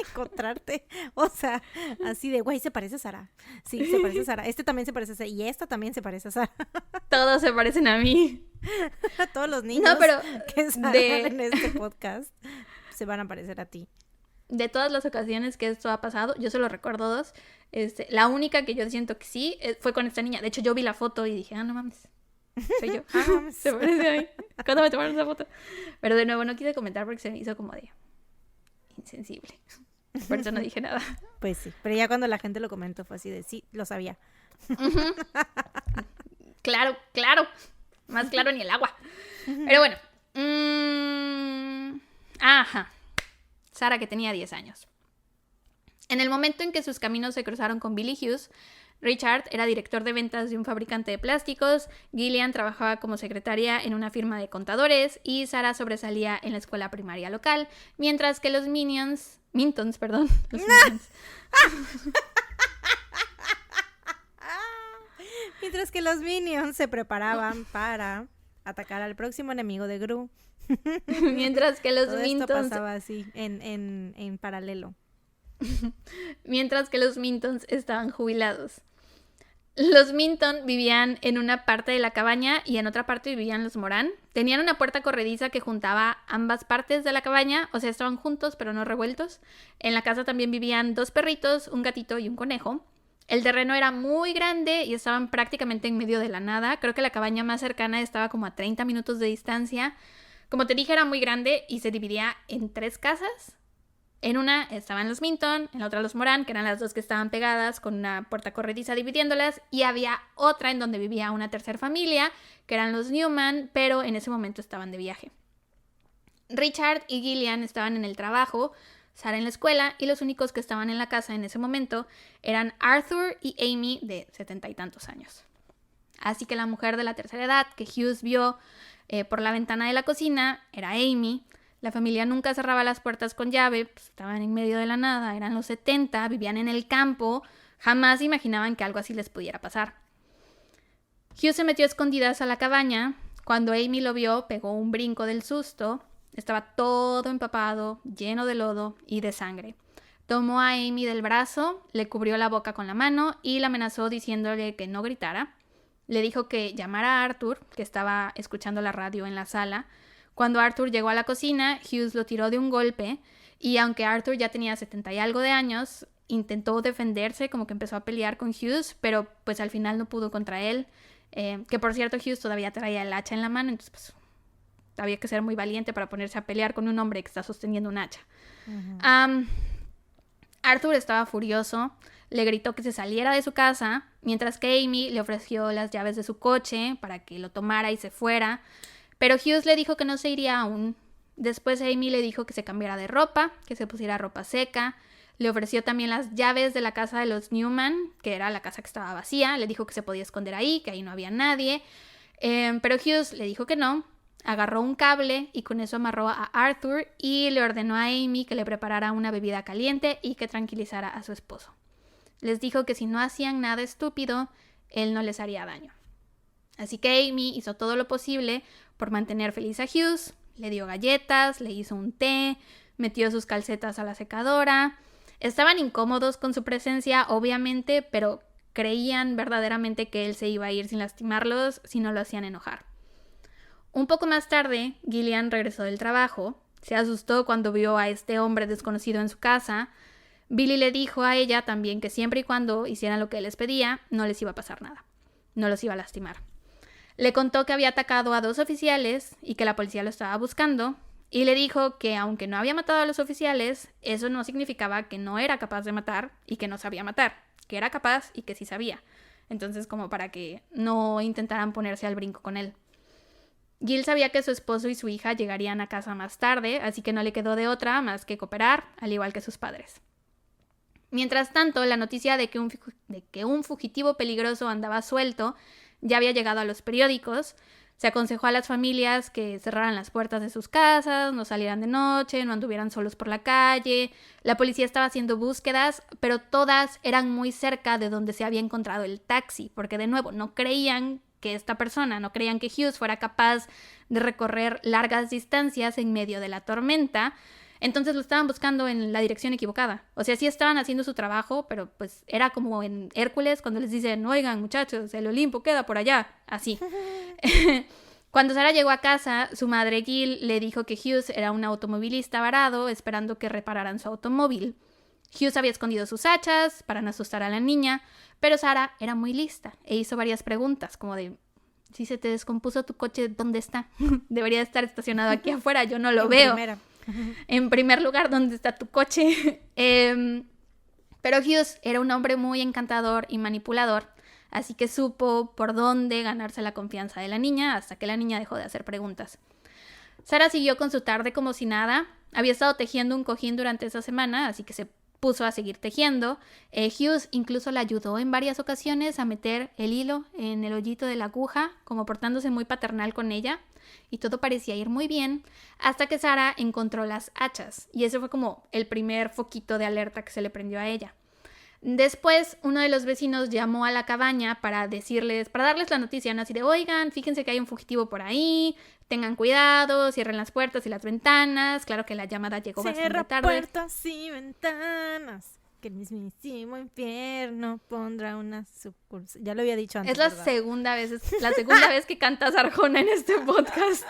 encontrarte? O sea, así de, güey, se parece a Sara. Sí, se parece a Sara. Este también se parece a Sara. Y esta también se parece a Sara. Todos se parecen a mí. Todos los niños No, pero que salgan en este podcast se van a parecer a ti. De todas las ocasiones que esto ha pasado, yo solo recuerdo 2. La única que yo siento que sí fue con esta niña. De hecho, yo vi la foto y dije, no mames, soy yo. Se parece a mí. ¿Cuándo me tomaron esa foto? Pero de nuevo no quise comentar porque se me hizo como de insensible. Por eso no dije nada. Pues sí, pero ya cuando la gente lo comentó fue así de, sí, lo sabía. Claro. Más claro ni el agua. Pero bueno. Ajá. Sara, que tenía 10 años. En el momento en que sus caminos se cruzaron con Billy Hughes, Richard era director de ventas de un fabricante de plásticos, Gillian trabajaba como secretaria en una firma de contadores y Sara sobresalía en la escuela primaria local, mientras que los Mintons, Mintons Mientras que los Minions se preparaban para atacar al próximo enemigo de Gru. Mientras que los Todo Mintons... esto pasaba así, en paralelo. Mientras que los Mintons estaban jubilados. Los Minton vivían en una parte de la cabaña y en otra parte vivían los Moran. Tenían una puerta corrediza que juntaba ambas partes de la cabaña, o sea, estaban juntos pero no revueltos. En la casa también vivían 2 perritos, un gatito y un conejo. El terreno era muy grande y estaban prácticamente en medio de la nada. Creo que la cabaña más cercana estaba como a 30 minutos de distancia. Como te dije, era muy grande y se dividía en 3 casas. En una estaban los Minton, en la otra los Moran, que eran las 2 que estaban pegadas con una puerta corrediza dividiéndolas, y había otra en donde vivía una tercera familia, que eran los Newman, pero en ese momento estaban de viaje. Richard y Gillian estaban en el trabajo, Sara en la escuela, y los únicos que estaban en la casa en ese momento eran Arthur y Amy, de 70 y tantos años. Así que la mujer de la tercera edad que Hughes vio por la ventana de la cocina era Amy. La familia nunca cerraba las puertas con llave, pues estaban en medio de la nada, eran los 70, vivían en el campo, jamás imaginaban que algo así les pudiera pasar. Hughes se metió a escondidas a la cabaña. Cuando Amy lo vio, pegó un brinco del susto. Estaba todo empapado, lleno de lodo y de sangre. Tomó a Amy del brazo, le cubrió la boca con la mano y la amenazó diciéndole que no gritara. Le dijo que llamara a Arthur, que estaba escuchando la radio en la sala. Cuando Arthur llegó a la cocina, Hughes lo tiró de un golpe y aunque Arthur ya tenía 70 y algo de años, intentó defenderse, como que empezó a pelear con Hughes, pero pues al final no pudo contra él. Que por cierto, Hughes todavía traía el hacha en la mano, entonces pues había que ser muy valiente para ponerse a pelear con un hombre que está sosteniendo un hacha. Arthur estaba furioso, le gritó que se saliera de su casa, mientras que Amy le ofreció las llaves de su coche para que lo tomara y se fuera. Pero Hughes le dijo que no se iría aún. Después Amy le dijo que se cambiara de ropa, que se pusiera ropa seca. Le ofreció también las llaves de la casa de los Newman, que era la casa que estaba vacía. Le dijo que se podía esconder ahí, que ahí no había nadie. Pero Hughes le dijo que no. Agarró un cable y con eso amarró a Arthur y le ordenó a Amy que le preparara una bebida caliente y que tranquilizara a su esposo. Les dijo que si no hacían nada estúpido, él no les haría daño. Así que Amy hizo todo lo posible por mantener feliz a Hughes, le dio galletas, le hizo un té, metió sus calcetas a la secadora. Estaban incómodos con su presencia, obviamente, pero creían verdaderamente que él se iba a ir sin lastimarlos si no lo hacían enojar. Un poco más tarde, Gillian regresó del trabajo. Se asustó cuando vio a este hombre desconocido en su casa. Billy le dijo a ella también que siempre y cuando hicieran lo que él les pedía, no les iba a pasar nada. No los iba a lastimar. Le contó que había atacado a 2 oficiales y que la policía lo estaba buscando, y le dijo que aunque no había matado a los oficiales, eso no significaba que no era capaz de matar y que no sabía matar, que era capaz y que sí sabía. Entonces, como para que no intentaran ponerse al brinco con él. Gil sabía que su esposo y su hija llegarían a casa más tarde, así que no le quedó de otra más que cooperar, al igual que sus padres. Mientras tanto, la noticia de que un fugitivo peligroso andaba suelto ya había llegado a los periódicos. Se aconsejó a las familias que cerraran las puertas de sus casas, no salieran de noche, no anduvieran solos por la calle. La policía estaba haciendo búsquedas, pero todas eran muy cerca de donde se había encontrado el taxi, porque de nuevo no creían que Hughes fuera capaz de recorrer largas distancias en medio de la tormenta. Entonces lo estaban buscando en la dirección equivocada. O sea, sí estaban haciendo su trabajo, pero pues era como en Hércules cuando les dicen, oigan muchachos, el Olimpo queda por allá, así. Cuando Sarah llegó a casa, su madre Jill le dijo que Hughes era un automovilista varado esperando que repararan su automóvil. Hughes había escondido sus hachas para no asustar a la niña, pero Sarah era muy lista e hizo varias preguntas, como de, si se te descompuso tu coche, ¿dónde está? Debería estar estacionado aquí afuera, yo no lo veo. En primer lugar, ¿dónde está tu coche? Pero Hughes era un hombre muy encantador y manipulador, así que supo por dónde ganarse la confianza de la niña hasta que la niña dejó de hacer preguntas. Sarah siguió con su tarde como si nada. Había estado tejiendo un cojín durante esa semana, así que se puso a seguir tejiendo. Hughes incluso la ayudó en varias ocasiones a meter el hilo en el hoyito de la aguja, como portándose muy paternal con ella. Y todo parecía ir muy bien hasta que Sarah encontró las hachas. Y ese fue como el primer foquito de alerta que se le prendió a ella. Después, uno de los vecinos llamó a la cabaña para darles la noticia, ¿no? Así de, oigan, fíjense que hay un fugitivo por ahí, tengan cuidado, cierren las puertas y las ventanas. Claro que la llamada llegó bastante tarde. Cierra puertas y ventanas, que el mismísimo infierno pondrá una sucursal. Ya lo había dicho antes, Es la segunda vez que cantas Arjona en este podcast.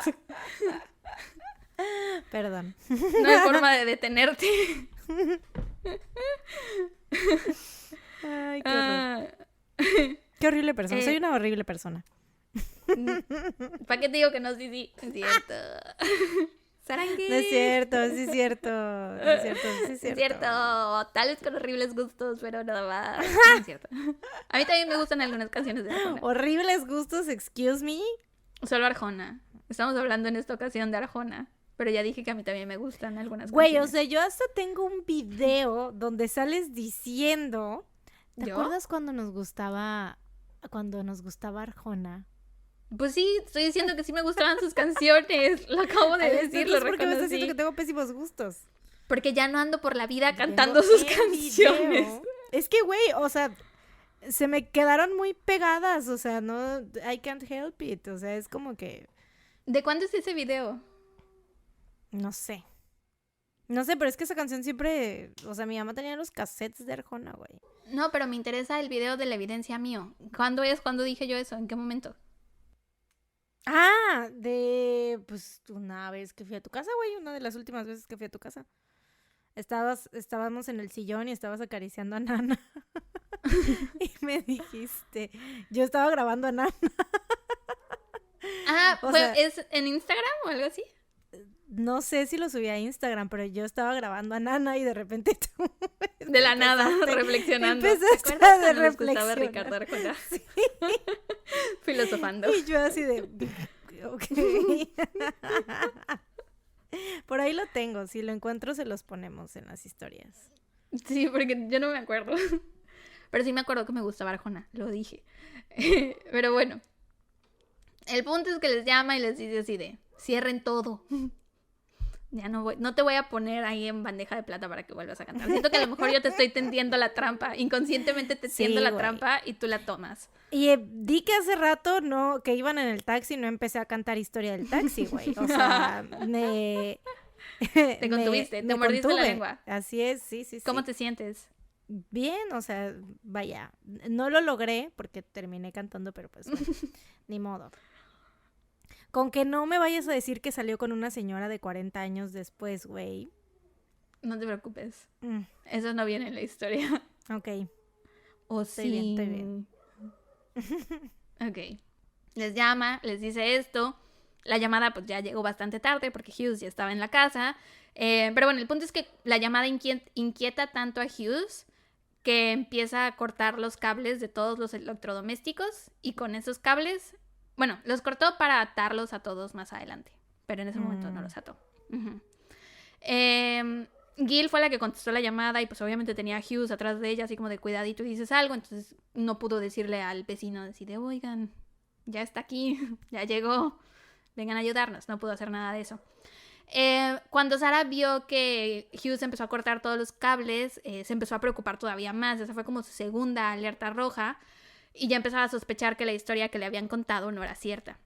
Perdón. No hay forma de detenerte. Ay, qué horror. Qué horrible persona. Soy una horrible persona. ¿Para qué te digo que no? Sí, es cierto. Sarangue. No es cierto, sí es cierto. No es cierto, sí es cierto. Es cierto. Tal vez con horribles gustos, pero nada más. No es cierto. A mí también me gustan algunas canciones de Arjona. ¿Horribles gustos? Excuse me. Solo Arjona. Estamos hablando en esta ocasión de Arjona. Pero ya dije que a mí también me gustan algunas canciones. Güey, o sea, yo hasta tengo un video donde sales diciendo... ¿Te acuerdas cuando nos gustaba Arjona? Pues sí, estoy diciendo que sí me gustaban sus canciones. Lo acabo de decir, lo reconocí. ¿Por qué me estás diciendo que tengo pésimos gustos? Porque ya no ando por la vida cantando sus canciones. Es que, güey, o sea, se me quedaron muy pegadas. O sea, no, I can't help it. O sea, es como que... ¿De cuándo es ese video? No sé, pero es que esa canción siempre... O sea, mi mamá tenía los cassettes de Arjona, güey. No, pero me interesa el video de La Evidencia Mío. ¿Cuándo dije yo eso? ¿En qué momento? Ah, pues una vez que fui a tu casa, güey. Una de las últimas veces que fui a tu casa. Estábamos en el sillón y estabas acariciando a Nana. Y me dijiste... Yo estaba grabando a Nana. Ah, ¿es en Instagram o algo así? No sé si lo subí a Instagram, pero yo estaba grabando a Nana y de repente tú... De la nada, reflexionando. Empezaste a reflexionar. Gustaba Ricardo Arjona? Sí. Filosofando. Y yo así de... Ok. Por ahí lo tengo. Si lo encuentro, se los ponemos en las historias. Sí, porque yo no me acuerdo. Pero sí me acuerdo que me gustaba Arjona. Lo dije. Pero bueno. El punto es que les llama y les dice así de... Cierren todo. Ya no te voy a poner ahí en bandeja de plata para que vuelvas a cantar. Siento que a lo mejor yo te estoy tendiendo la trampa. Inconscientemente te tiendo la trampa y tú la tomas. Y di que hace rato que iban en el taxi, no empecé a cantar Historia del Taxi, güey. O sea, te contuviste, te mordiste la lengua. Así es, sí. ¿Cómo te sientes? Bien, o sea, vaya. No lo logré porque terminé cantando, pero pues bueno, ni modo. Con que no me vayas a decir que salió con una señora de 40 años después, güey. No te preocupes. Eso no viene en la historia. Ok. Estoy bien. Ok. Les llama, les dice esto. La llamada pues ya llegó bastante tarde porque Hughes ya estaba en la casa. Pero bueno, el punto es que la llamada inquieta tanto a Hughes que empieza a cortar los cables de todos los electrodomésticos y con esos cables... Bueno, los cortó para atarlos a todos más adelante, pero en ese momento no los ató. Gil fue la que contestó la llamada y pues obviamente tenía a Hughes atrás de ella, así como de cuidadito y dices algo, entonces no pudo decirle al vecino, decir, oigan, ya está aquí, ya llegó, vengan a ayudarnos, no pudo hacer nada de eso. Cuando Sarah vio que Hughes empezó a cortar todos los cables, se empezó a preocupar todavía más, esa fue como su segunda alerta roja y ya empezaba a sospechar que la historia que le habían contado no era cierta.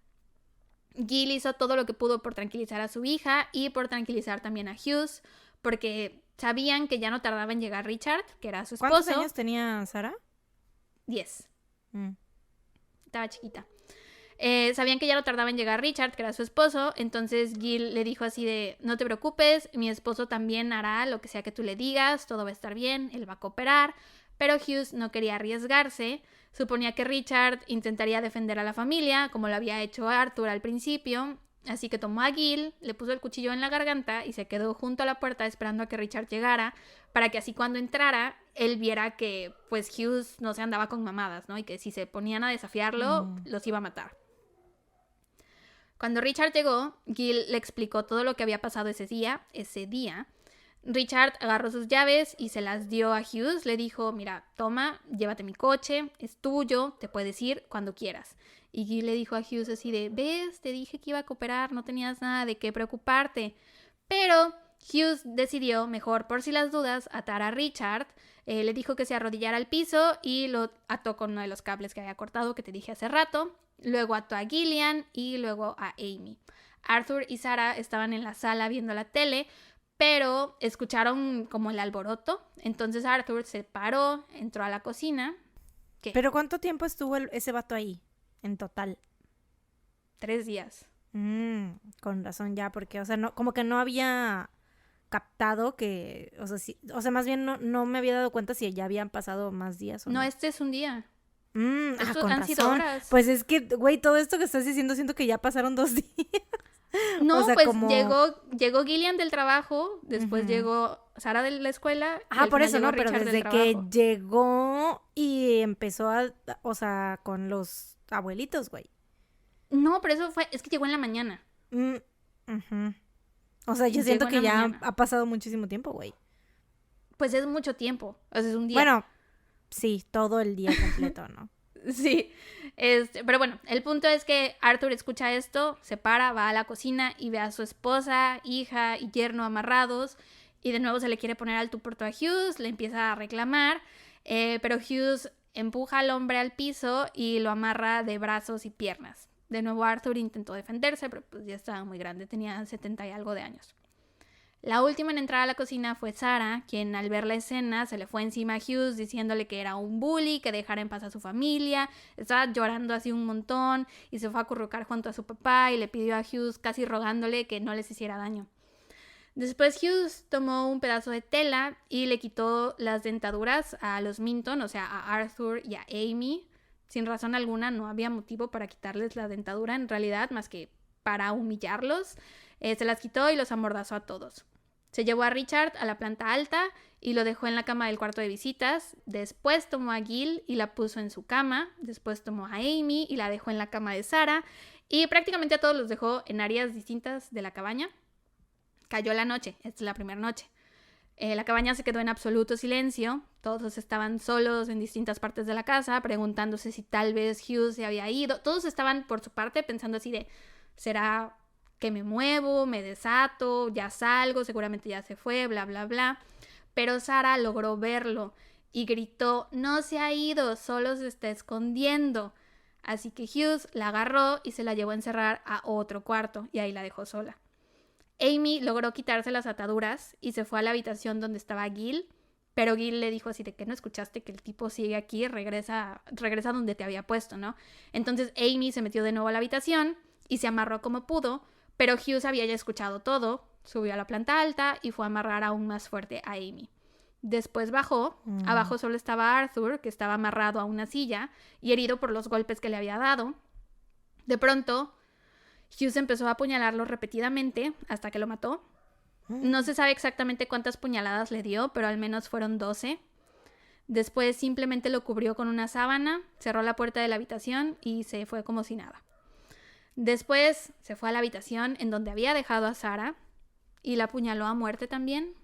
Gil hizo todo lo que pudo por tranquilizar a su hija y por tranquilizar también a Hughes, porque sabían que ya no tardaba en llegar Richard, que era su esposo. ¿Cuántos años tenía Sarah? 10. Estaba chiquita. Sabían que ya no tardaba en llegar Richard, que era su esposo, entonces Gil le dijo así de, no te preocupes, mi esposo también hará lo que sea que tú le digas, todo va a estar bien, él va a cooperar, pero Hughes no quería arriesgarse, suponía que Richard intentaría defender a la familia, como lo había hecho Arthur al principio, así que tomó a Gil, le puso el cuchillo en la garganta y se quedó junto a la puerta esperando a que Richard llegara, para que así cuando entrara, él viera que pues Hughes no se andaba con mamadas, ¿no? Y que si se ponían a desafiarlo, los iba a matar. Cuando Richard llegó, Gil le explicó todo lo que había pasado ese día. Richard agarró sus llaves y se las dio a Hughes. Le dijo, mira, toma, llévate mi coche, es tuyo, te puedes ir cuando quieras. Y Gil le dijo a Hughes así de, ves, te dije que iba a cooperar, no tenías nada de qué preocuparte. Pero Hughes decidió, mejor por si las dudas, atar a Richard. Le dijo que se arrodillara al piso y lo ató con uno de los cables que había cortado que te dije hace rato. Luego ató a Gillian y luego a Amy. Arthur y Sarah estaban en la sala viendo la tele, pero escucharon como el alboroto. Entonces Arthur se paró, entró a la cocina. ¿Qué? ¿Pero cuánto tiempo estuvo ese vato ahí en total? 3 días. Con razón ya, porque, o sea, no, como que no había captado que, o sea, más bien no me había dado cuenta si ya habían pasado más días o no. No, este es un día. Con han sido horas. Pues es que, güey, todo esto que estás diciendo siento que ya pasaron 2 días. No, o sea, pues como... llegó Gillian del trabajo, después llegó Sarah de la escuela. Por eso, no, pero desde que llegó y empezó o sea, con los abuelitos, güey. No, pero eso es que llegó en la mañana. O sea, yo siento que ya ha pasado muchísimo tiempo, güey. Pues es mucho tiempo, o sea, es un día. Bueno, sí, todo el día completo, ¿no? Sí, pero bueno, el punto es que Arthur escucha esto, se para, va a la cocina y ve a su esposa, hija y yerno amarrados y de nuevo se le quiere poner al tú por tú a Hughes, le empieza a reclamar, pero Hughes empuja al hombre al piso y lo amarra de brazos y piernas. De nuevo Arthur intentó defenderse, pero pues ya estaba muy grande, tenía 70 y algo de años. La última en entrar a la cocina fue Sarah, quien al ver la escena se le fue encima a Hughes diciéndole que era un bully, que dejara en paz a su familia, estaba llorando así un montón y se fue a acurrucar junto a su papá y le pidió a Hughes casi rogándole que no les hiciera daño. Después Hughes tomó un pedazo de tela y le quitó las dentaduras a los Minton, o sea, a Arthur y a Amy. Sin razón alguna, no había motivo para quitarles la dentadura en realidad, más que para humillarlos. Se las quitó y los amordazó a todos. Se llevó a Richard a la planta alta y lo dejó en la cama del cuarto de visitas. Después tomó a Gil y la puso en su cama. Después tomó a Amy y la dejó en la cama de Sarah. Y prácticamente a todos los dejó en áreas distintas de la cabaña. Cayó la noche, esta es la primera noche. La cabaña se quedó en absoluto silencio. Todos estaban solos en distintas partes de la casa, preguntándose si tal vez Hughes se había ido. Todos estaban por su parte pensando así de, ¿será que me muevo, me desato, ya salgo, seguramente ya se fue, bla, bla, bla? Pero Sarah logró verlo y gritó, no se ha ido, solo se está escondiendo. Así que Hughes la agarró y se la llevó a encerrar a otro cuarto y ahí la dejó sola. Amy logró quitarse las ataduras y se fue a la habitación donde estaba Gil, pero Gil le dijo así de que no escuchaste que el tipo sigue aquí, regresa donde te había puesto, ¿no? Entonces Amy se metió de nuevo a la habitación y se amarró como pudo, pero Hughes había ya escuchado todo, subió a la planta alta y fue a amarrar aún más fuerte a Amy. Después bajó, abajo solo estaba Arthur, que estaba amarrado a una silla y herido por los golpes que le había dado. De pronto, Hughes empezó a apuñalarlo repetidamente hasta que lo mató. No se sabe exactamente cuántas puñaladas le dio, pero al menos fueron 12. Después simplemente lo cubrió con una sábana, cerró la puerta de la habitación y se fue como si nada. Después se fue a la habitación en donde había dejado a Sarah y la apuñaló a muerte también.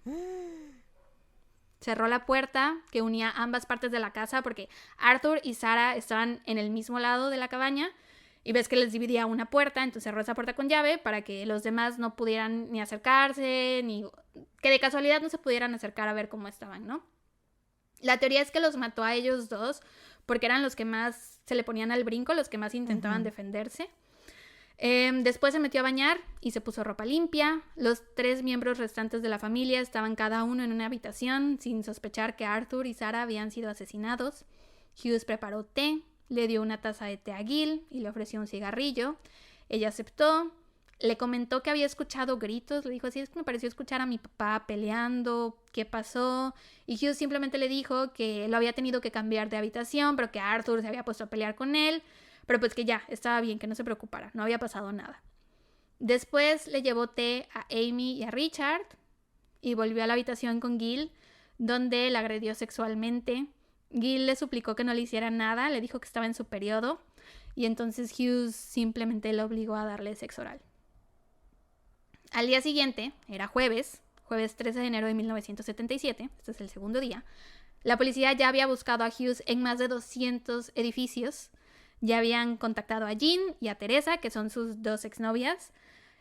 Cerró la puerta que unía ambas partes de la casa porque Arthur y Sarah estaban en el mismo lado de la cabaña y ves que les dividía una puerta, entonces cerró esa puerta con llave para que los demás no pudieran ni acercarse, ni que de casualidad no se pudieran acercar a ver cómo estaban, ¿no? La teoría es que los mató a ellos dos porque eran los que más se le ponían al brinco, los que más intentaban defenderse. Después se metió a bañar y se puso ropa limpia. Los 3 miembros restantes de la familia estaban cada uno en una habitación sin sospechar que Arthur y Sarah habían sido asesinados. Hughes preparó té, le dio una taza de té a Gil y le ofreció un cigarrillo. Ella aceptó, le comentó que había escuchado gritos, le dijo, sí, es que me pareció escuchar a mi papá peleando, ¿qué pasó? Y Hughes simplemente le dijo que lo había tenido que cambiar de habitación, pero que Arthur se había puesto a pelear con él. Pero pues que ya, estaba bien, que no se preocupara, no había pasado nada. Después le llevó té a Amy y a Richard y volvió a la habitación con Gil, donde la agredió sexualmente. Gil le suplicó que no le hiciera nada, le dijo que estaba en su periodo y entonces Hughes simplemente lo obligó a darle sexo oral. Al día siguiente, era jueves 13 de enero de 1977, este es el segundo día, la policía ya había buscado a Hughes en más de 200 edificios. Ya habían contactado a Jean y a Teresa, que son sus 2 exnovias.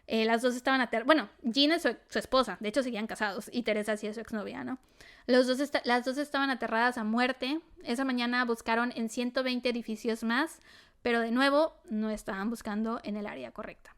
Las dos estaban bueno, Jean es su esposa, de hecho seguían casados, y Teresa sí es su exnovia, ¿no? Las dos estaban aterradas a muerte. Esa mañana buscaron en 120 edificios más, pero de nuevo no estaban buscando en el área correcta.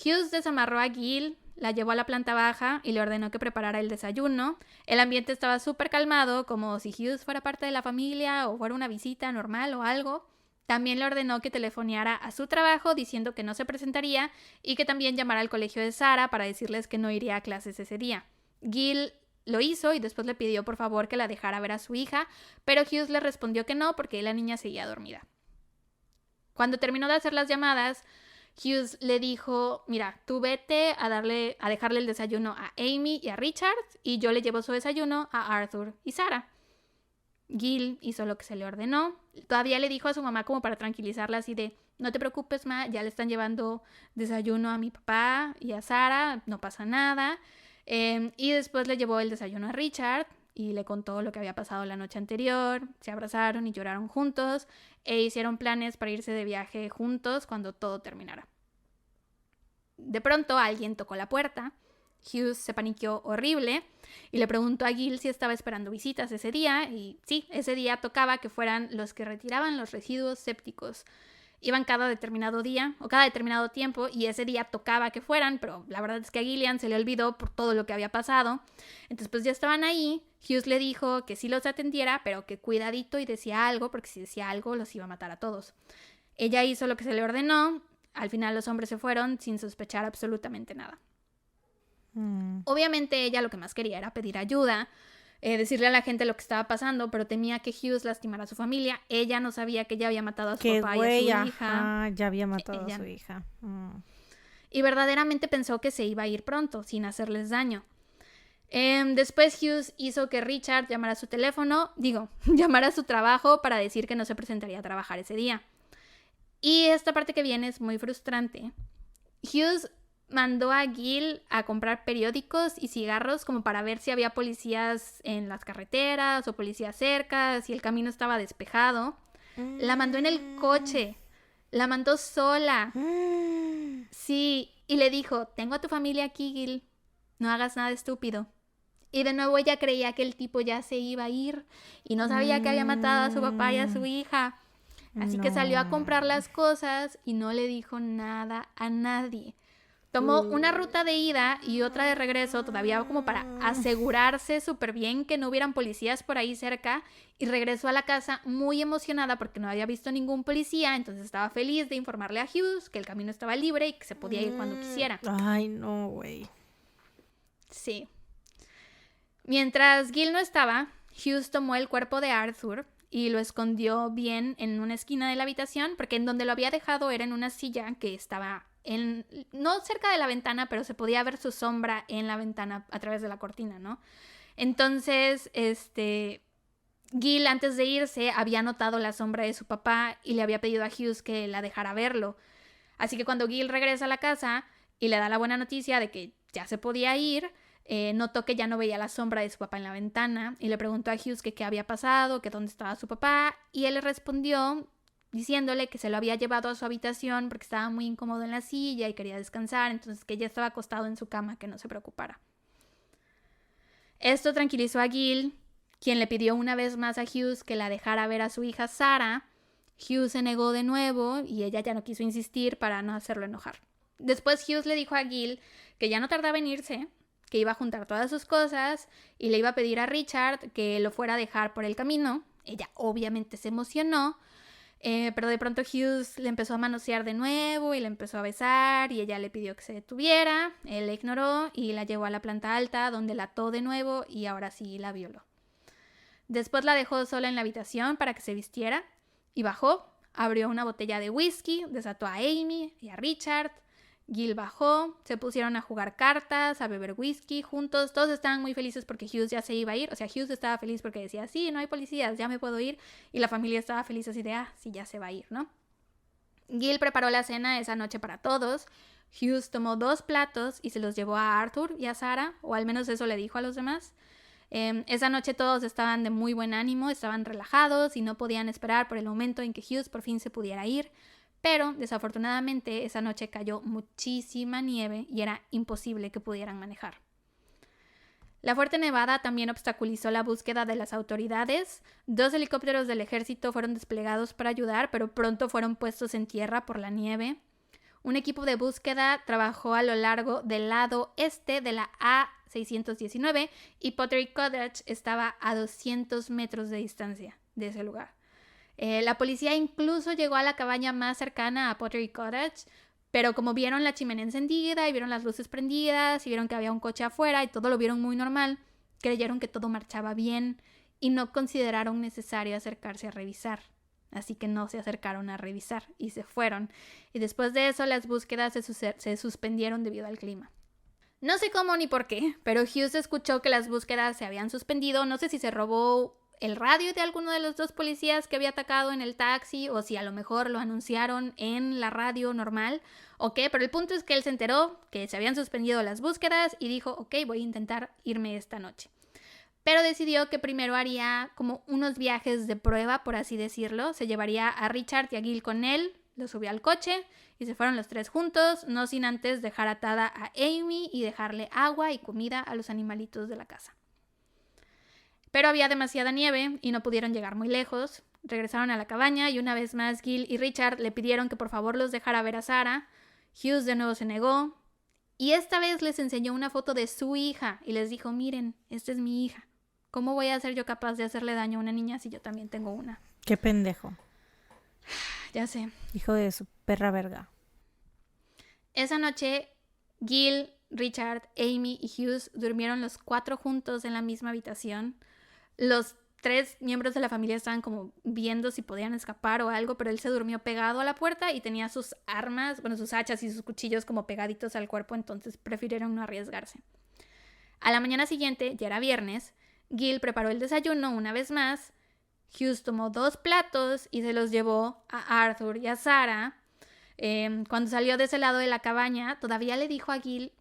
Hughes desamarró a Gil, la llevó a la planta baja y le ordenó que preparara el desayuno. El ambiente estaba súper calmado, como si Hughes fuera parte de la familia o fuera una visita normal o algo. También le ordenó que telefoneara a su trabajo diciendo que no se presentaría y que también llamara al colegio de Sarah para decirles que no iría a clases ese día. Gil lo hizo y después le pidió por favor que la dejara ver a su hija, pero Hughes le respondió que no porque la niña seguía dormida. Cuando terminó de hacer las llamadas, Hughes le dijo, mira, tú vete a dejarle el desayuno a Amy y a Richard y yo le llevo su desayuno a Arthur y Sarah. Gil hizo lo que se le ordenó. Todavía le dijo a su mamá como para tranquilizarla así de, no te preocupes, ma, ya le están llevando desayuno a mi papá y a Sarah, no pasa nada. Y después le llevó el desayuno a Richard y le contó lo que había pasado la noche anterior. Se abrazaron y lloraron juntos e hicieron planes para irse de viaje juntos cuando todo terminara. De pronto alguien tocó la puerta. Hughes se paniqueó horrible y le preguntó a Gil si estaba esperando visitas ese día y sí, ese día tocaba que fueran los que retiraban los residuos sépticos. Iban cada determinado día o cada determinado tiempo y ese día tocaba que fueran, pero la verdad es que a Gillian se le olvidó por todo lo que había pasado. Entonces pues ya estaban ahí. Hughes le dijo que sí los atendiera, pero que cuidadito y decía algo, porque si decía algo los iba a matar a todos. Ella hizo lo que se le ordenó. Al final los hombres se fueron sin sospechar absolutamente nada. Obviamente ella lo que más quería era pedir ayuda, decirle a la gente lo que estaba pasando, pero temía que Hughes lastimara a su familia. Ella no sabía que ella había matado a su papá y a su hija. Ya había matado a su hija. Y verdaderamente pensó que se iba a ir pronto, sin hacerles daño. Después Hughes hizo que Richard llamara a su teléfono, llamara a su trabajo para decir que no se presentaría a trabajar ese día. Y esta parte que viene es muy frustrante. Hughes mandó a Gil a comprar periódicos y cigarros como para ver si había policías en las carreteras o policías cerca, si el camino estaba despejado. La mandó en el coche, la mandó sola. Sí, y le dijo, tengo a tu familia aquí, Gil, no hagas nada estúpido. Y de nuevo ella creía que el tipo ya se iba a ir y no sabía que había matado a su papá y a su hija. Así que salió a comprar las cosas y no le dijo nada a nadie. Tomó una ruta de ida y otra de regreso, todavía como para asegurarse súper bien que no hubieran policías por ahí cerca, y regresó a la casa muy emocionada porque no había visto ningún policía, entonces estaba feliz de informarle a Hughes que el camino estaba libre y que se podía ir cuando quisiera. Ay, no, güey. Sí. Mientras Gil no estaba, Hughes tomó el cuerpo de Arthur y lo escondió bien en una esquina de la habitación, porque en donde lo había dejado era en una silla que estaba no cerca de la ventana, pero se podía ver su sombra en la ventana a través de la cortina, ¿no? Entonces, Gil antes de irse había notado la sombra de su papá y le había pedido a Hughes que la dejara verlo. Así que cuando Gil regresa a la casa y le da la buena noticia de que ya se podía ir, notó que ya no veía la sombra de su papá en la ventana y le preguntó a Hughes que qué había pasado, que dónde estaba su papá, y él le respondió diciéndole que se lo había llevado a su habitación porque estaba muy incómodo en la silla y quería descansar, entonces que ya estaba acostado en su cama, que no se preocupara. Esto tranquilizó a Gil, quien le pidió una vez más a Hughes que la dejara ver a su hija Sarah. Hughes se negó de nuevo y ella ya no quiso insistir para no hacerlo enojar. Después Hughes le dijo a Gil que ya no tardaba en irse, que iba a juntar todas sus cosas y le iba a pedir a Richard que lo fuera a dejar por el camino. Ella obviamente se emocionó, pero de pronto Hughes le empezó a manosear de nuevo y le empezó a besar y ella le pidió que se detuviera. Él la ignoró y la llevó a la planta alta donde la ató de nuevo y ahora sí la violó. Después la dejó sola en la habitación para que se vistiera y bajó, abrió una botella de whisky, desató a Amy y a Richard. Gil bajó, se pusieron a jugar cartas, a beber whisky juntos. Todos estaban muy felices porque Hughes ya se iba a ir. O sea, Hughes estaba feliz porque decía, sí, no hay policías, ya me puedo ir. Y la familia estaba feliz así de, sí, ya se va a ir, ¿no? Gil preparó la cena esa noche para todos. Hughes tomó 2 platos y se los llevó a Arthur y a Sarah, o al menos eso le dijo a los demás. Esa noche todos estaban de muy buen ánimo, estaban relajados y no podían esperar por el momento en que Hughes por fin se pudiera ir. Pero desafortunadamente esa noche cayó muchísima nieve y era imposible que pudieran manejar. La fuerte nevada también obstaculizó la búsqueda de las autoridades. 2 helicópteros del ejército fueron desplegados para ayudar, pero pronto fueron puestos en tierra por la nieve. Un equipo de búsqueda trabajó a lo largo del lado este de la A619 y Pottery Cottage estaba a 200 metros de distancia de ese lugar. La policía incluso llegó a la cabaña más cercana a Pottery Cottage, pero como vieron la chimenea encendida y vieron las luces prendidas y vieron que había un coche afuera y todo lo vieron muy normal, creyeron que todo marchaba bien y no consideraron necesario acercarse a revisar. Así que no se acercaron a revisar y se fueron. Y después de eso las búsquedas se suspendieron debido al clima. No sé cómo ni por qué, pero Hughes escuchó que las búsquedas se habían suspendido. No sé si se robó el radio de alguno de los 2 policías que había atacado en el taxi o si a lo mejor lo anunciaron en la radio normal o qué, pero el punto es que él se enteró que se habían suspendido las búsquedas y dijo, ok, voy a intentar irme esta noche. Pero decidió que primero haría como unos viajes de prueba, por así decirlo. Se llevaría a Richard y a Gil con él, lo subió al coche y se fueron los 3 juntos, no sin antes dejar atada a Amy y dejarle agua y comida a los animalitos de la casa. Pero había demasiada nieve y no pudieron llegar muy lejos. Regresaron a la cabaña y una vez más Gil y Richard le pidieron que por favor los dejara ver a Sarah. Hughes de nuevo se negó y esta vez les enseñó una foto de su hija y les dijo, miren, esta es mi hija. ¿Cómo voy a ser yo capaz de hacerle daño a una niña si yo también tengo una? Qué pendejo. Ya sé. Hijo de su perra verga. Esa noche Gil, Richard, Amy y Hughes durmieron los 4 juntos en la misma habitación. Los 3 miembros de la familia estaban como viendo si podían escapar o algo, pero él se durmió pegado a la puerta y tenía sus armas, sus hachas y sus cuchillos como pegaditos al cuerpo, entonces prefirieron no arriesgarse. A la mañana siguiente, ya era viernes, Gil preparó el desayuno una vez más. Hughes tomó 2 platos y se los llevó a Arthur y a Sarah. Cuando salió de ese lado de la cabaña, todavía le dijo a Gil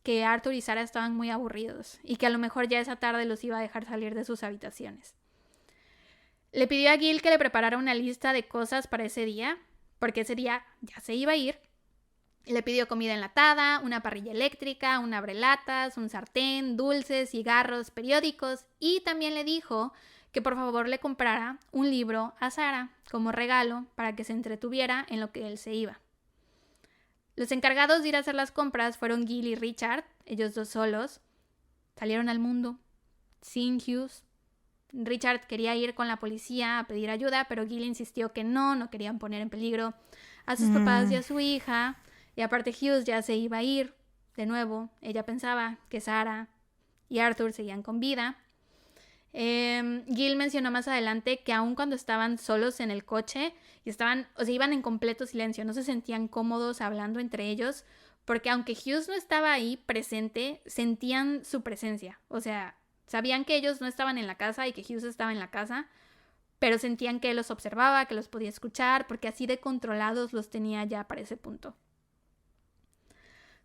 que Arthur y Sarah estaban muy aburridos y que a lo mejor ya esa tarde los iba a dejar salir de sus habitaciones. Le pidió a Gil que le preparara una lista de cosas para ese día, porque ese día ya se iba a ir. Le pidió comida enlatada, una parrilla eléctrica, un abrelatas, un sartén, dulces, cigarros, periódicos y también le dijo que por favor le comprara un libro a Sarah como regalo para que se entretuviera en lo que él se iba. Los encargados de ir a hacer las compras fueron Gil y Richard, ellos 2 solos. Salieron al mundo, sin Hughes. Richard quería ir con la policía a pedir ayuda, pero Gil insistió que no querían poner en peligro a sus papás y a su hija. Y aparte Hughes ya se iba a ir. De nuevo, ella pensaba que Sarah y Arthur seguían con vida. Gil mencionó más adelante que aun cuando estaban solos en el coche y iban en completo silencio, no se sentían cómodos hablando entre ellos, porque aunque Hughes no estaba ahí presente, sentían su presencia. O sea, sabían que ellos no estaban en la casa y que Hughes estaba en la casa, pero sentían que él los observaba, que los podía escuchar, porque así de controlados los tenía ya para ese punto.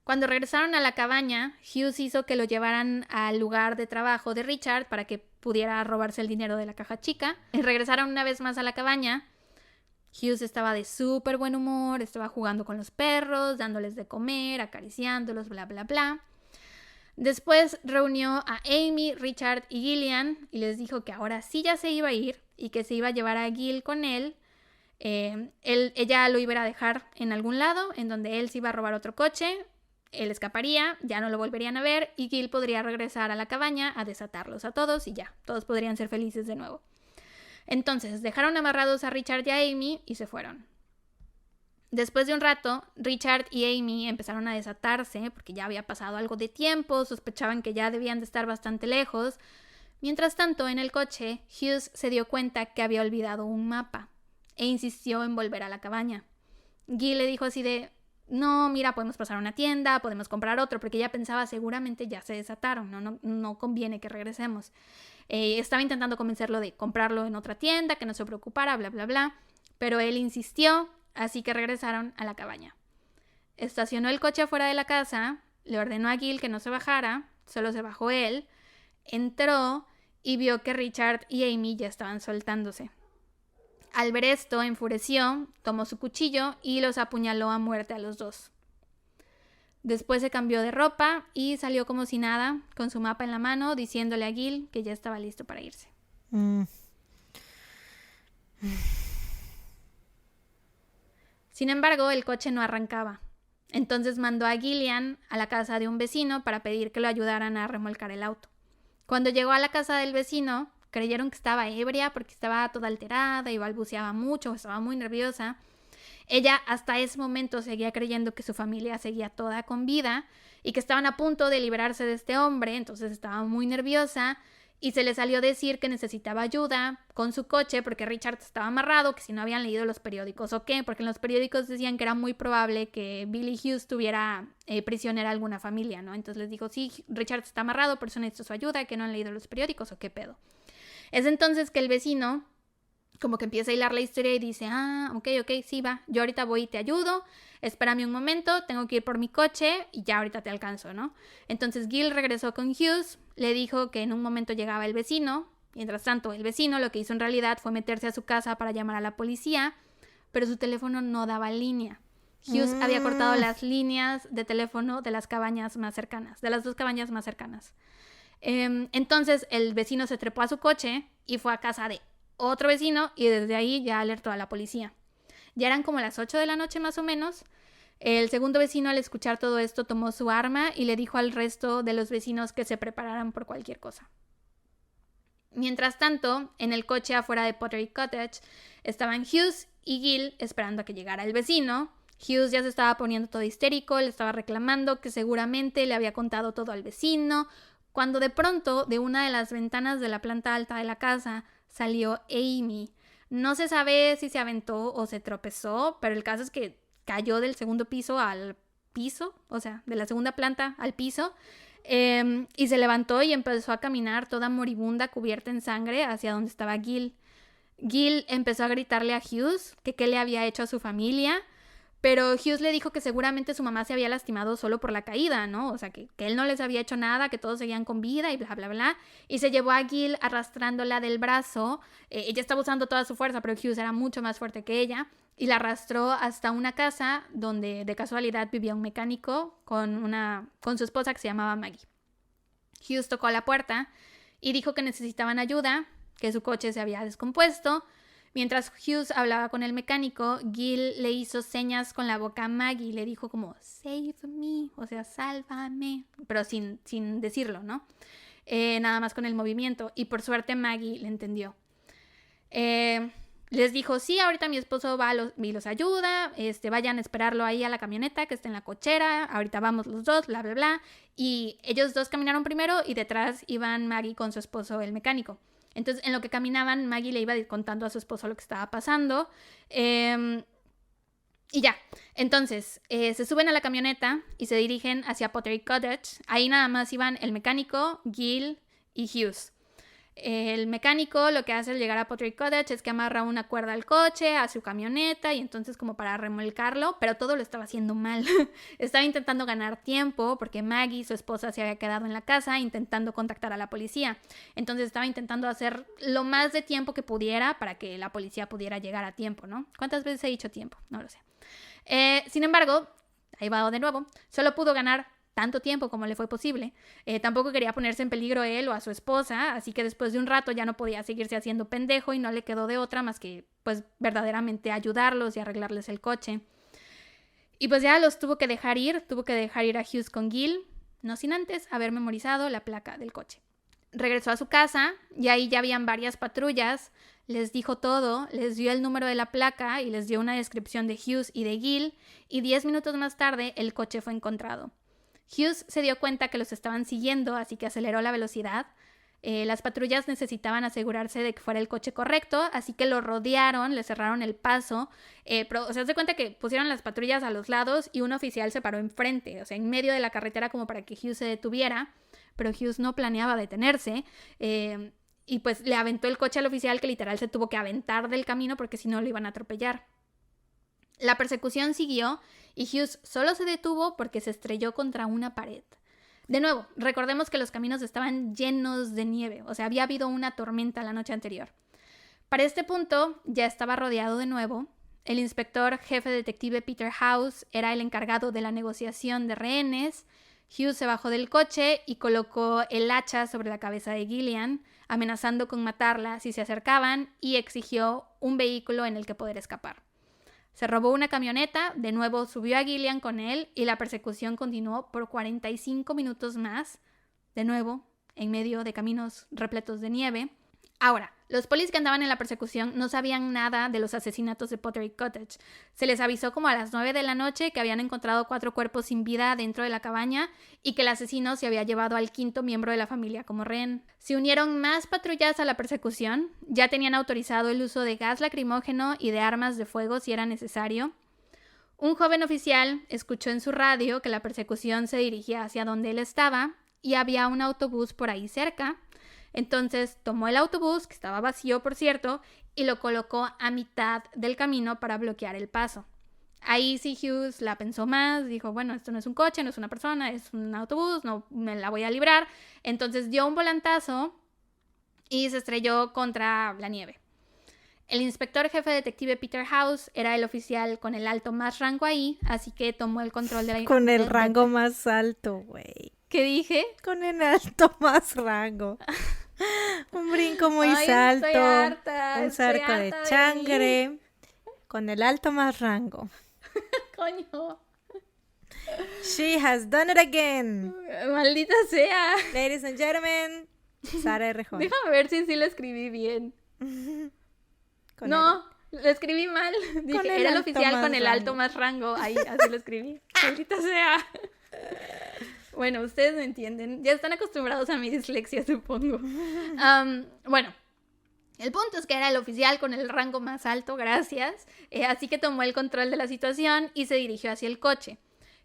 Cuando regresaron a la cabaña, Hughes hizo que lo llevaran al lugar de trabajo de Richard para que pudiera robarse el dinero de la caja chica. Y regresaron una vez más a la cabaña. Hughes estaba de súper buen humor, estaba jugando con los perros, dándoles de comer, acariciándolos, bla, bla, bla. Después reunió a Amy, Richard y Gillian y les dijo que ahora sí ya se iba a ir y que se iba a llevar a Gil con él. Ella lo iba a dejar en algún lado, en donde él se iba a robar otro coche. Él escaparía, ya no lo volverían a ver y Gil podría regresar a la cabaña a desatarlos a todos y ya, todos podrían ser felices de nuevo. Entonces, dejaron amarrados a Richard y a Amy y se fueron. Después de un rato, Richard y Amy empezaron a desatarse porque ya había pasado algo de tiempo, sospechaban que ya debían de estar bastante lejos. Mientras tanto, en el coche, Hughes se dio cuenta que había olvidado un mapa e insistió en volver a la cabaña. Gil le dijo así de: no, mira, podemos pasar a una tienda, podemos comprar otro, porque ella pensaba seguramente ya se desataron, no conviene que regresemos. Estaba intentando convencerlo de comprarlo en otra tienda, que no se preocupara, bla, bla, bla, pero él insistió, así que regresaron a la cabaña. Estacionó el coche afuera de la casa, le ordenó a Gil que no se bajara, solo se bajó él, entró y vio que Richard y Amy ya estaban soltándose. Al ver esto, enfureció, tomó su cuchillo y los apuñaló a muerte a los dos. Después se cambió de ropa y salió como si nada, con su mapa en la mano, diciéndole a Gil que ya estaba listo para irse. Sin embargo, el coche no arrancaba. Entonces mandó a Gillian a la casa de un vecino para pedir que lo ayudaran a remolcar el auto. Cuando llegó a la casa del vecino, creyeron que estaba ebria porque estaba toda alterada y balbuceaba mucho, estaba muy nerviosa. Ella hasta ese momento seguía creyendo que su familia seguía toda con vida y que estaban a punto de liberarse de este hombre, entonces estaba muy nerviosa y se le salió decir que necesitaba ayuda con su coche porque Richard estaba amarrado, que si no habían leído los periódicos o qué, porque en los periódicos decían que era muy probable que Billy Hughes tuviera prisionera alguna familia, ¿no? Entonces les dijo: sí, Richard está amarrado, por eso necesito su ayuda, que no han leído los periódicos o qué pedo. Es entonces que el vecino como que empieza a hilar la historia y dice: ok, sí, va, yo ahorita voy y te ayudo, espérame un momento, tengo que ir por mi coche y ya ahorita te alcanzo, ¿no? Entonces Gil regresó con Hughes, le dijo que en un momento llegaba el vecino. Mientras tanto, el vecino lo que hizo en realidad fue meterse a su casa para llamar a la policía, pero su teléfono no daba línea. Hughes había cortado las líneas de teléfono de las cabañas más cercanas, de las dos cabañas más cercanas. Entonces el vecino se trepó a su coche y fue a casa de otro vecino y desde ahí ya alertó a la policía. Ya eran como las 8 de la noche más o menos. El segundo vecino, al escuchar todo esto, tomó su arma y le dijo al resto de los vecinos que se prepararan por cualquier cosa. Mientras tanto, en el coche afuera de Pottery Cottage estaban Hughes y Gil esperando a que llegara el vecino. Hughes ya se estaba poniendo todo histérico, le estaba reclamando que seguramente le había contado todo al vecino, cuando de pronto de una de las ventanas de la planta alta de la casa salió Amy. No se sabe si se aventó o se tropezó, pero el caso es que cayó del segundo piso al piso, o sea, de la segunda planta al piso, y se levantó y empezó a caminar toda moribunda, cubierta en sangre, hacia donde estaba Gil. Gil empezó a gritarle a Hughes que qué le había hecho a su familia, pero Hughes le dijo que seguramente su mamá se había lastimado solo por la caída, ¿no? O sea, que él no les había hecho nada, que todos seguían con vida y bla, bla, bla. Y se llevó a Gil arrastrándola del brazo. Ella estaba usando toda su fuerza, pero Hughes era mucho más fuerte que ella. Y la arrastró hasta una casa donde de casualidad vivía un mecánico con su esposa que se llamaba Maggie. Hughes tocó a la puerta y dijo que necesitaban ayuda, que su coche se había descompuesto. Mientras Hughes hablaba con el mecánico, Gil le hizo señas con la boca a Maggie y le dijo como save me, o sea, sálvame, pero sin decirlo, ¿no? Nada más con el movimiento, y por suerte Maggie le entendió. Les dijo: sí, ahorita mi esposo va y los ayuda, vayan a esperarlo ahí a la camioneta que está en la cochera, ahorita vamos los dos, bla, bla, bla. Y ellos dos caminaron primero y detrás iban Maggie con su esposo, el mecánico. Entonces, en lo que caminaban, Maggie le iba contando a su esposo lo que estaba pasando. Y ya. Entonces, se suben a la camioneta y se dirigen hacia Pottery Cottage. Ahí nada más iban el mecánico, Gil y Hughes. El mecánico lo que hace al llegar a Pottery Cottage es que amarra una cuerda al coche, a su camioneta y entonces como para remolcarlo, pero todo lo estaba haciendo mal. Estaba intentando ganar tiempo porque Maggie, su esposa, se había quedado en la casa intentando contactar a la policía. Entonces estaba intentando hacer lo más de tiempo que pudiera para que la policía pudiera llegar a tiempo, ¿no? ¿Cuántas veces he dicho tiempo? No lo sé. Sin embargo, ahí va de nuevo, solo pudo ganar tanto tiempo como le fue posible. Tampoco quería ponerse en peligro él o a su esposa, así que después de un rato ya no podía seguirse haciendo pendejo y no le quedó de otra más que pues verdaderamente ayudarlos y arreglarles el coche. Y pues ya los tuvo que dejar ir a Hughes con Gil, no sin antes haber memorizado la placa del coche. Regresó a su casa y ahí ya habían varias patrullas, les dijo todo, les dio el número de la placa y les dio una descripción de Hughes y de Gil, y 10 minutos más tarde el coche fue encontrado. Hughes se dio cuenta que los estaban siguiendo, así que aceleró la velocidad. Las patrullas necesitaban asegurarse de que fuera el coche correcto, así que lo rodearon, le cerraron el paso. Pero, se hace cuenta que pusieron las patrullas a los lados y un oficial se paró enfrente, o sea, en medio de la carretera como para que Hughes se detuviera, pero Hughes no planeaba detenerse. Y pues le aventó el coche al oficial, que literal se tuvo que aventar del camino porque si no lo iban a atropellar. La persecución siguió y Hughes solo se detuvo porque se estrelló contra una pared. De nuevo, recordemos que los caminos estaban llenos de nieve, o sea, había habido una tormenta la noche anterior. Para este punto ya estaba rodeado de nuevo. El inspector jefe detective Peter House era el encargado de la negociación de rehenes. Hughes se bajó del coche y colocó el hacha sobre la cabeza de Gillian, amenazando con matarla si se acercaban, y exigió un vehículo en el que poder escapar. Se robó una camioneta, de nuevo subió a Gillian con él y la persecución continuó por 45 minutos más, de nuevo en medio de caminos repletos de nieve. Ahora, los polis que andaban en la persecución no sabían nada de los asesinatos de Pottery Cottage. Se les avisó como a las 9 de la noche que habían encontrado 4 cuerpos sin vida dentro de la cabaña y que el asesino se había llevado al 5º miembro de la familia como rehén. Se unieron más patrullas a la persecución, ya tenían autorizado el uso de gas lacrimógeno y de armas de fuego si era necesario. Un joven oficial escuchó en su radio que la persecución se dirigía hacia donde él estaba y había un autobús por ahí cerca. Entonces tomó el autobús, que estaba vacío por cierto, y lo colocó a mitad del camino para bloquear el paso. Ahí sí Hughes la pensó más, dijo, bueno, esto no es un coche, no es una persona, es un autobús, no me la voy a librar. Entonces dio un volantazo y se estrelló contra la nieve. El inspector jefe detective Peter House era el oficial con el alto más rango ahí, así que tomó el control de la... Con el rango más alto, güey. ¿Qué dije? Con el alto más rango. Un brinco muy salto. Estoy harta, un cerco de changre. Con el alto más rango. Coño. She has done it again. Maldita sea. Ladies and gentlemen, Sara Rejón. Déjame ver si sí lo escribí bien. No, lo escribí mal. Dije, era el oficial con el alto más rango. Ahí, así lo escribí. Maldita sea. Bueno, ustedes me entienden. Ya están acostumbrados a mi dislexia, supongo. Bueno, el punto es que era el oficial con el rango más alto, gracias. Así que tomó el control de la situación y se dirigió hacia el coche.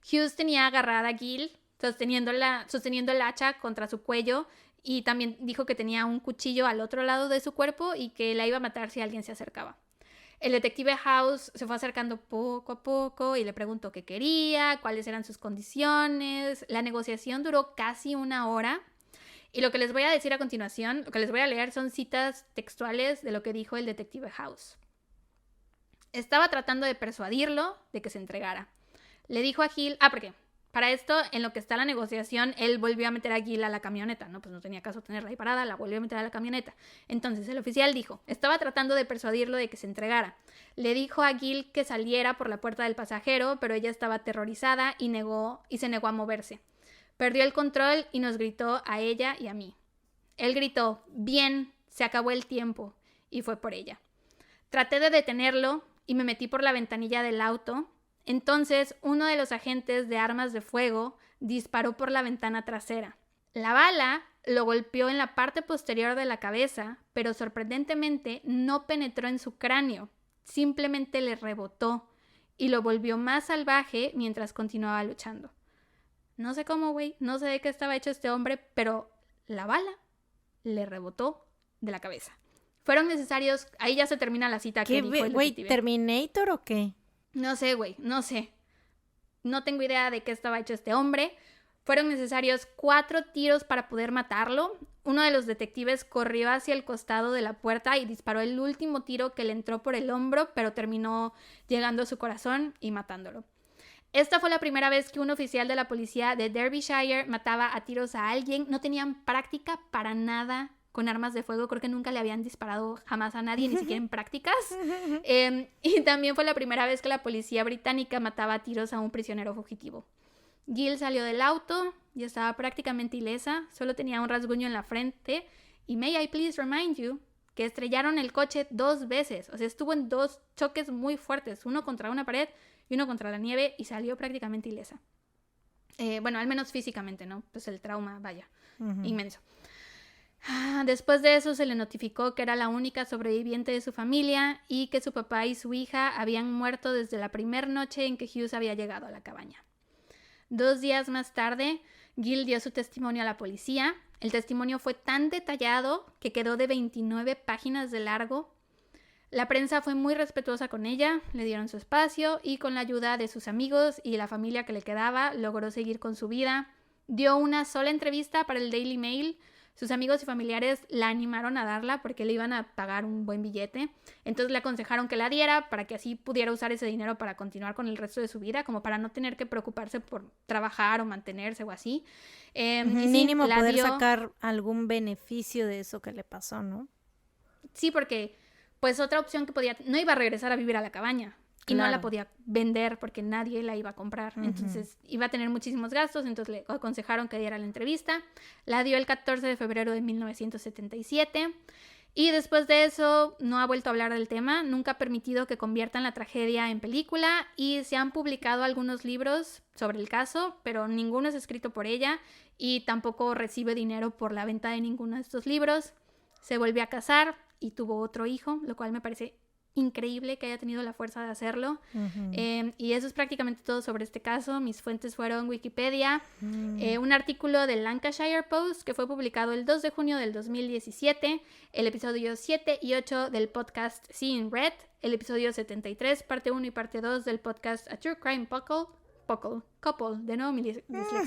Hughes tenía agarrada a Gil, sosteniendo el hacha contra su cuello, y también dijo que tenía un cuchillo al otro lado de su cuerpo y que la iba a matar si alguien se acercaba. El detective House se fue acercando poco a poco y le preguntó qué quería, cuáles eran sus condiciones. La negociación duró casi 1 hora. Y lo que les voy a decir a continuación, lo que les voy a leer son citas textuales de lo que dijo el detective House. Estaba tratando de persuadirlo de que se entregara. Le dijo a Gil... porque para esto, en lo que está la negociación, él volvió a meter a Gil a la camioneta, ¿no? Pues no tenía caso tenerla ahí parada, la volvió a meter a la camioneta. Entonces el oficial dijo, estaba tratando de persuadirlo de que se entregara. Le dijo a Gil que saliera por la puerta del pasajero, pero ella estaba aterrorizada y se negó a moverse. Perdió el control y nos gritó a ella y a mí. Él gritó, bien, se acabó el tiempo, y fue por ella. Traté de detenerlo y me metí por la ventanilla del auto. Entonces, uno de los agentes de armas de fuego disparó por la ventana trasera. La bala lo golpeó en la parte posterior de la cabeza, pero sorprendentemente no penetró en su cráneo. Simplemente le rebotó y lo volvió más salvaje mientras continuaba luchando. No sé cómo, güey, no sé de qué estaba hecho este hombre, pero la bala le rebotó de la cabeza. Fueron necesarios, ahí ya se termina la cita que dijo el güey, detective. ¿Terminator o qué? No sé, güey, no sé. No tengo idea de qué estaba hecho este hombre. Fueron necesarios 4 tiros para poder matarlo. Uno de los detectives corrió hacia el costado de la puerta y disparó el último tiro que le entró por el hombro, pero terminó llegando a su corazón y matándolo. Esta fue la primera vez que un oficial de la policía de Derbyshire mataba a tiros a alguien. No tenían práctica para nada con armas de fuego. Creo que nunca le habían disparado jamás a nadie, ni siquiera en prácticas. Y también fue la primera vez que la policía británica mataba a tiros a un prisionero fugitivo. Gill salió del auto y estaba prácticamente ilesa. Solo tenía un rasguño en la frente. Y may I please remind you que estrellaron el coche 2 veces. O sea, estuvo en 2 choques muy fuertes. Uno contra una pared y uno contra la nieve, y salió prácticamente ilesa. Bueno, al menos físicamente, ¿no? Pues el trauma, vaya, inmenso. Después de eso se le notificó que era la única sobreviviente de su familia y que su papá y su hija habían muerto desde la primera noche en que Hughes había llegado a la cabaña. 2 días más tarde, Gill dio su testimonio a la policía. El testimonio fue tan detallado que quedó de 29 páginas de largo. La prensa fue muy respetuosa con ella, le dieron su espacio y con la ayuda de sus amigos y la familia que le quedaba, logró seguir con su vida. Dio una sola entrevista para el Daily Mail. Sus amigos y familiares la animaron a darla porque le iban a pagar un buen billete. Entonces le aconsejaron que la diera para que así pudiera usar ese dinero para continuar con el resto de su vida, como para no tener que preocuparse por trabajar o mantenerse o así. Mínimo poder sacar algún beneficio de eso que le pasó, ¿no? Sí, porque pues otra opción que podía, no iba a regresar a vivir a la cabaña. Y no la podía vender porque nadie la iba a comprar. Entonces iba a tener muchísimos gastos, entonces le aconsejaron que diera la entrevista. La dio el 14 de febrero de 1977. Y después de eso no ha vuelto a hablar del tema. Nunca ha permitido que conviertan la tragedia en película. Y se han publicado algunos libros sobre el caso, pero ninguno es escrito por ella. Y tampoco recibe dinero por la venta de ninguno de estos libros. Se volvió a casar y tuvo otro hijo, lo cual me parece increíble que haya tenido la fuerza de hacerlo. Y eso es prácticamente todo sobre este caso. Mis fuentes fueron Wikipedia, un artículo del Lancashire Post que fue publicado el 2 de junio del 2017, el episodio 7 y 8 del podcast Seeing Red, el episodio 73, parte 1 y parte 2 del podcast A True Crime Couple, de nuevo mi dislexia.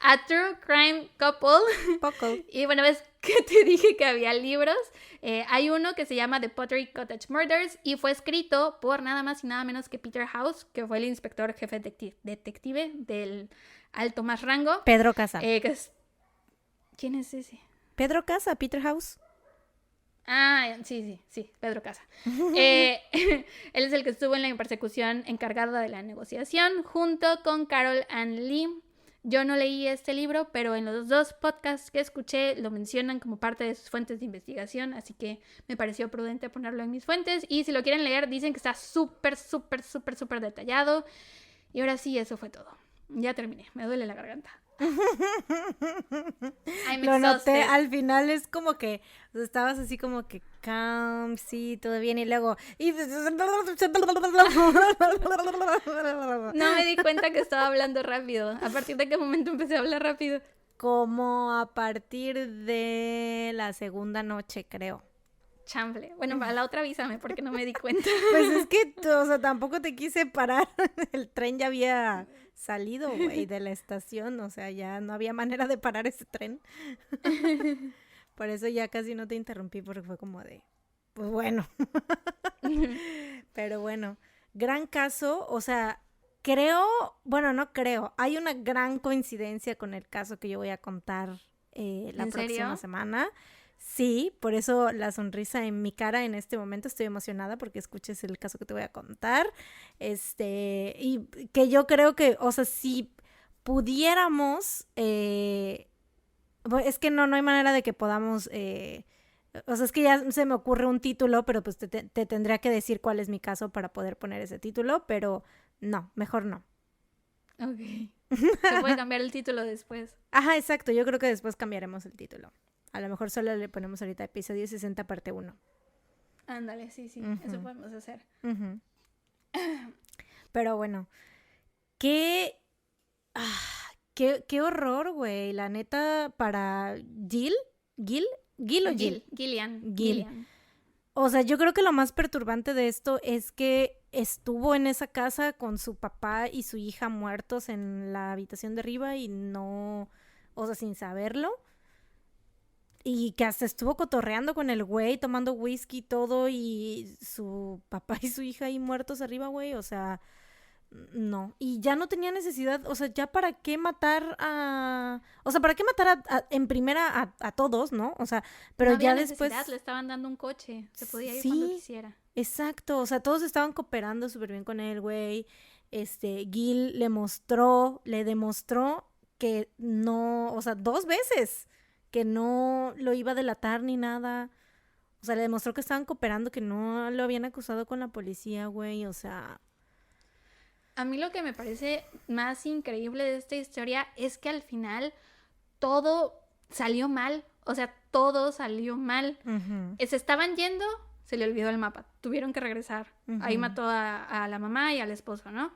A True Crime Couple. Y bueno, ves que te dije que había libros. Hay uno que se llama The Pottery Cottage Murders y fue escrito por nada más y nada menos que Peter House, que fue el inspector jefe detective del alto más rango. Pedro Casa. ¿Quién es ese? Pedro Casa, Peter House. Ah, sí, Pedro Casa. Él es el que estuvo en la persecución encargada de la negociación junto con Carol Ann Lee. Yo no leí este libro, pero en los 2 podcasts que escuché lo mencionan como parte de sus fuentes de investigación, así que me pareció prudente ponerlo en mis fuentes. Y si lo quieren leer, dicen que está súper detallado. Y ahora sí, eso fue todo. Ya terminé, me duele la garganta. Lo noté, al final es como que estabas así como que calm, sí, todo bien, y luego no me di cuenta que estaba hablando rápido. ¿A partir de qué momento empecé a hablar rápido? Como a partir de la segunda noche, creo. Chamble. Bueno, para la otra avísame porque no me di cuenta. Pues es que, o sea, tampoco te quise parar. El tren ya había salido, güey, de la estación. O sea, ya no había manera de parar ese tren. Por eso ya casi no te interrumpí porque fue como de, pues bueno. Pero bueno, gran caso. O sea, no creo. Hay una gran coincidencia con el caso que yo voy a contar la próxima semana. Sí, por eso la sonrisa en mi cara en este momento. Estoy emocionada porque escuches el caso que te voy a contar. Y que yo creo que, o sea, si pudiéramos, es que no hay manera de que podamos, o sea, es que ya se me ocurre un título, pero pues te tendría que decir cuál es mi caso para poder poner ese título, pero no, mejor no. Ok. Se puede cambiar el título después. Ajá, exacto, yo creo que después cambiaremos el título. A lo mejor solo le ponemos ahorita episodio 60 parte 1. Ándale, sí, eso podemos hacer. Pero bueno, qué qué horror, güey. La neta, para Gill ¿Gil o Jill? Gillian. O sea, yo creo que lo más perturbante de esto es que estuvo en esa casa con su papá y su hija muertos en la habitación de arriba y no, o sea, sin saberlo. Y que hasta estuvo cotorreando con el güey, tomando whisky y todo, y su papá y su hija ahí muertos arriba, güey, o sea, no. Y ya no tenía necesidad, o sea, ya para qué matar a... O sea, para qué matar en primera a todos, ¿no? O sea, pero no había ya necesidad, después... le estaban dando un coche, se podía ir Sí, cuando quisiera. exacto, o sea, todos estaban cooperando súper bien con él, güey. Gil le demostró que no, o sea, 2 veces que no lo iba a delatar ni nada. O sea, le demostró que estaban cooperando, que no lo habían acusado con la policía, güey, o sea... A mí lo que me parece más increíble de esta historia es que al final todo salió mal. O sea, todo salió mal. Se estaban yendo, se le olvidó el mapa. Tuvieron que regresar. Ahí mató a la mamá y al esposo, ¿no?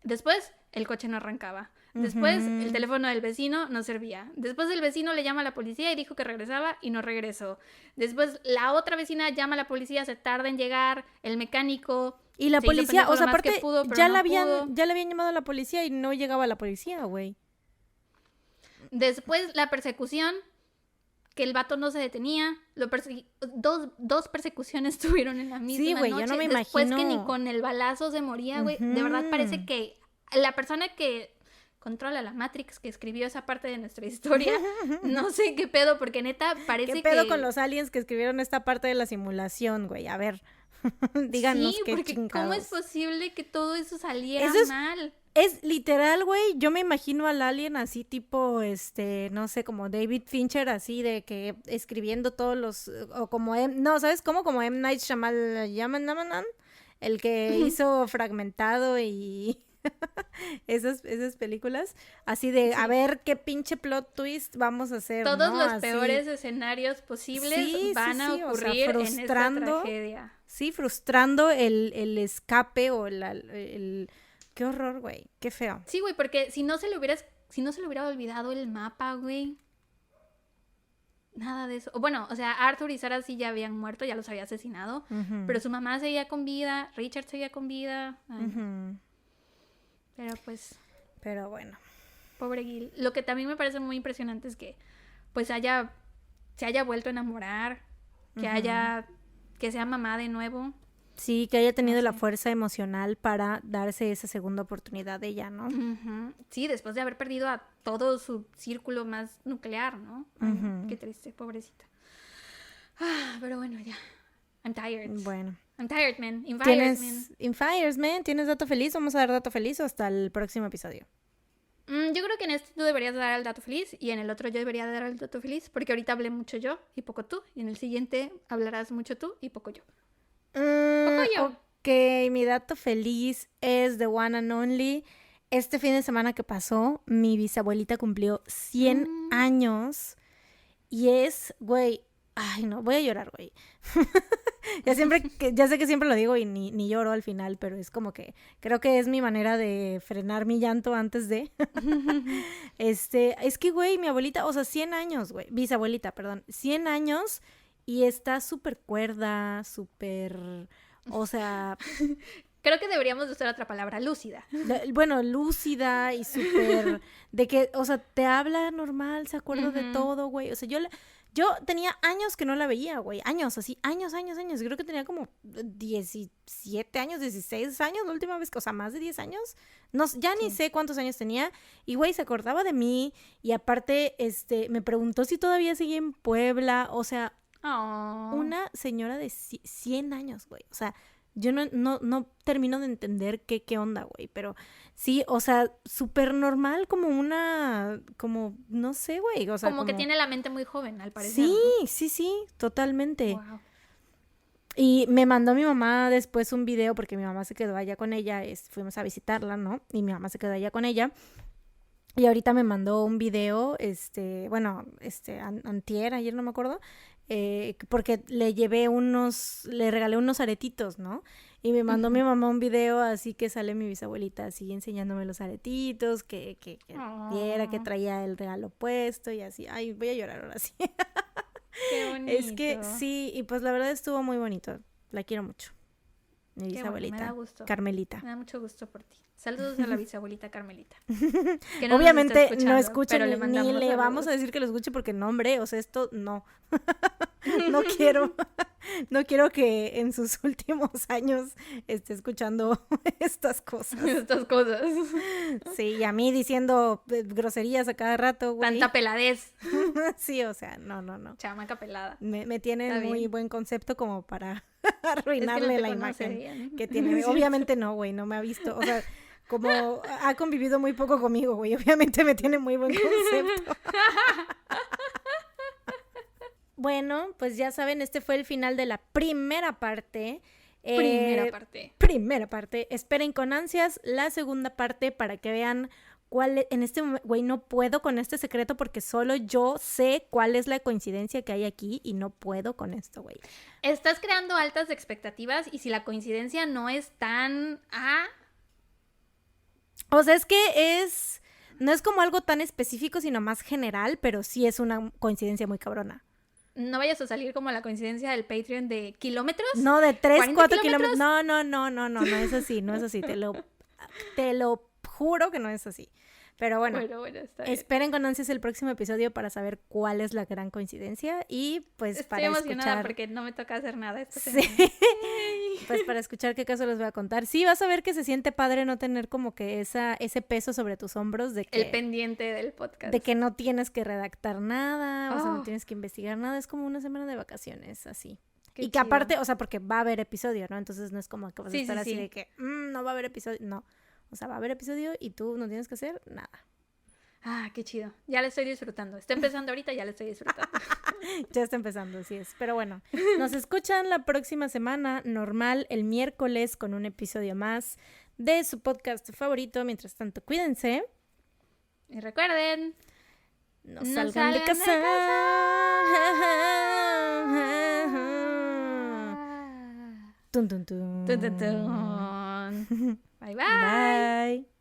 Después, el coche no arrancaba. Después, el teléfono del vecino no servía. Después, el vecino le llama a la policía y dijo que regresaba y no regresó. Después, la otra vecina llama a la policía, se tarda en llegar. El mecánico... Y la policía, o sea, aparte, pudo, ya no le habían llamado a la policía y no llegaba la policía, güey. Después, la persecución, que el vato no se detenía. Dos persecuciones tuvieron en la misma sí, güey, noche. Yo no me Después imagino... que ni con el balazo se moría, güey. De verdad parece que la persona que controla la Matrix, que escribió esa parte de nuestra historia, no sé qué pedo, porque neta parece que... ¿Qué pedo con los aliens que escribieron esta parte de la simulación, güey? A ver, díganos sí, qué porque chingados. ¿cómo es posible que todo eso saliera mal? Es literal, güey, yo me imagino al alien así tipo, no sé, como David Fincher, así de que escribiendo todos los, o como, no, ¿sabes cómo? Como M. Night Shyamalan, el que hizo Fragmentado y esas películas, así de, sí. A ver qué pinche plot twist vamos a hacer, todos ¿no? los así. Peores escenarios posibles van a ocurrir, o sea, en esta tragedia. Sí, frustrando el escape o el qué horror, güey, qué feo. Sí, güey, porque si no se le hubiera olvidado el mapa, güey, nada de eso. Bueno, o sea, Arthur y Sarah sí ya habían muerto, ya los había asesinado, pero su mamá seguía con vida, Richard seguía con vida. Pero pues... Pero bueno. Pobre Gil. Lo que también me parece muy impresionante es que pues se haya vuelto a enamorar, que sea mamá de nuevo. Sí, que haya tenido la fuerza emocional para darse esa segunda oportunidad de ella, ¿no? Sí, después de haber perdido a todo su círculo más nuclear, ¿no? Ay, qué triste, pobrecita. Pero bueno, ya. I'm tired. Bueno. I'm tired, man. In fires, man. ¿Tienes dato feliz? ¿Vamos a dar dato feliz o hasta el próximo episodio? Yo creo que en este tú deberías dar el dato feliz y en el otro yo debería dar el dato feliz, porque ahorita hablé mucho yo y poco tú, y en el siguiente hablarás mucho tú y poco yo. Poco yo. Ok, mi dato feliz es The One and Only. Este fin de semana que pasó, mi bisabuelita cumplió 100 años y es, güey, ay no, voy a llorar, güey. Ya sé que siempre lo digo y ni lloro al final, pero es como que creo que es mi manera de frenar mi llanto antes de. Es que, güey, mi abuelita, o sea, 100 años, güey, bisabuelita, perdón, 100 años y está súper cuerda, súper, o sea... Creo que deberíamos usar otra palabra, lúcida. Bueno, lúcida y súper, de que, o sea, te habla normal, se acuerda de todo, güey, o sea, yo tenía años que no la veía, güey. Años, así, años. Creo que tenía como 17 años, 16 años la última vez, o sea, más de 10 años. No, ya ni sé cuántos años tenía. Y, güey, se acordaba de mí. Y aparte, me preguntó si todavía seguía en Puebla. O sea, una señora de 100 años, güey. O sea, yo no termino de entender qué onda, güey. Pero sí, o sea, súper normal, como no sé, güey. O sea, como que tiene la mente muy joven, al parecer. Sí, ¿no? Sí, totalmente. Wow. Y me mandó mi mamá después un video, porque mi mamá se quedó allá con ella, fuimos a visitarla, ¿no? Y mi mamá se quedó allá con ella. Y ahorita me mandó un video, antier, ayer no me acuerdo, porque le regalé unos aretitos, ¿no? Y me mandó mi mamá un video así que sale mi bisabuelita así enseñándome los aretitos, que viera que traía el regalo puesto y así. Ay, voy a llorar ahora sí. Qué bonito. Es que sí, y pues la verdad estuvo muy bonito. La quiero mucho. Mi Qué bueno, bisabuelita, me da gusto. Carmelita. Me da mucho gusto por ti. Saludos a la bisabuelita Carmelita. Que no Obviamente nos está no escuchando, escucha pero ni, le mandamos le vamos a saludos. decir que lo escuche porque no, hombre, o sea, esto no. No quiero, no quiero que en sus últimos años esté escuchando estas cosas. Estas cosas. Sí, y a mí diciendo groserías a cada rato, güey. Tanta peladez. Sí, o sea, no. Chamaca pelada. Me tienen Está muy bien. buen concepto como para Es que no arruinarle te la conoce imagen bien. que tiene. Obviamente no, güey, no me ha visto. O sea, como ha convivido muy poco conmigo, güey, obviamente me tiene muy buen concepto. Bueno, pues ya saben, este fue el final de la primera parte. Primera parte. Esperen con ansias la segunda parte para que vean cuál es, en este momento, güey, no puedo con este secreto porque solo yo sé cuál es la coincidencia que hay aquí y no puedo con esto, güey. Estás creando altas expectativas y si la coincidencia no es tan... O sea, es que no es como algo tan específico, sino más general, pero sí es una coincidencia muy cabrona. No vayas a salir como la coincidencia del Patreon de kilómetros. No, de 3, 40 4 kilómetros. No es así, no es así. Te lo juro que no es así. Pero bueno, Está bien. esperen con ansias el próximo episodio para saber cuál es la gran coincidencia y pues Estoy para emocionada escuchar... porque no me toca hacer nada esta Sí. semana. Pues para escuchar qué caso les voy a contar. Sí, vas a ver que se siente padre no tener como que ese peso sobre tus hombros de que... El pendiente del podcast. De que no tienes que redactar nada, o sea, no Oh. tienes que investigar nada, es como una semana de vacaciones, así. Qué Y que chido. aparte, o sea, porque va a haber episodio, ¿no? Entonces no es como que vas a Sí, estar sí, así sí. de que no va a haber episodio, no. O sea, va a haber episodio y tú no tienes que hacer nada. Qué chido. Ya la estoy disfrutando. Está empezando ahorita, ya la estoy disfrutando. Ya está empezando, así es. Pero bueno, nos escuchan la próxima semana, normal, el miércoles, con un episodio más de su podcast favorito. Mientras tanto, cuídense. Y recuerden, No No salgan de salgan de casa. Tun, tun, tun. Tun, tun, tun. Bye, bye. Bye.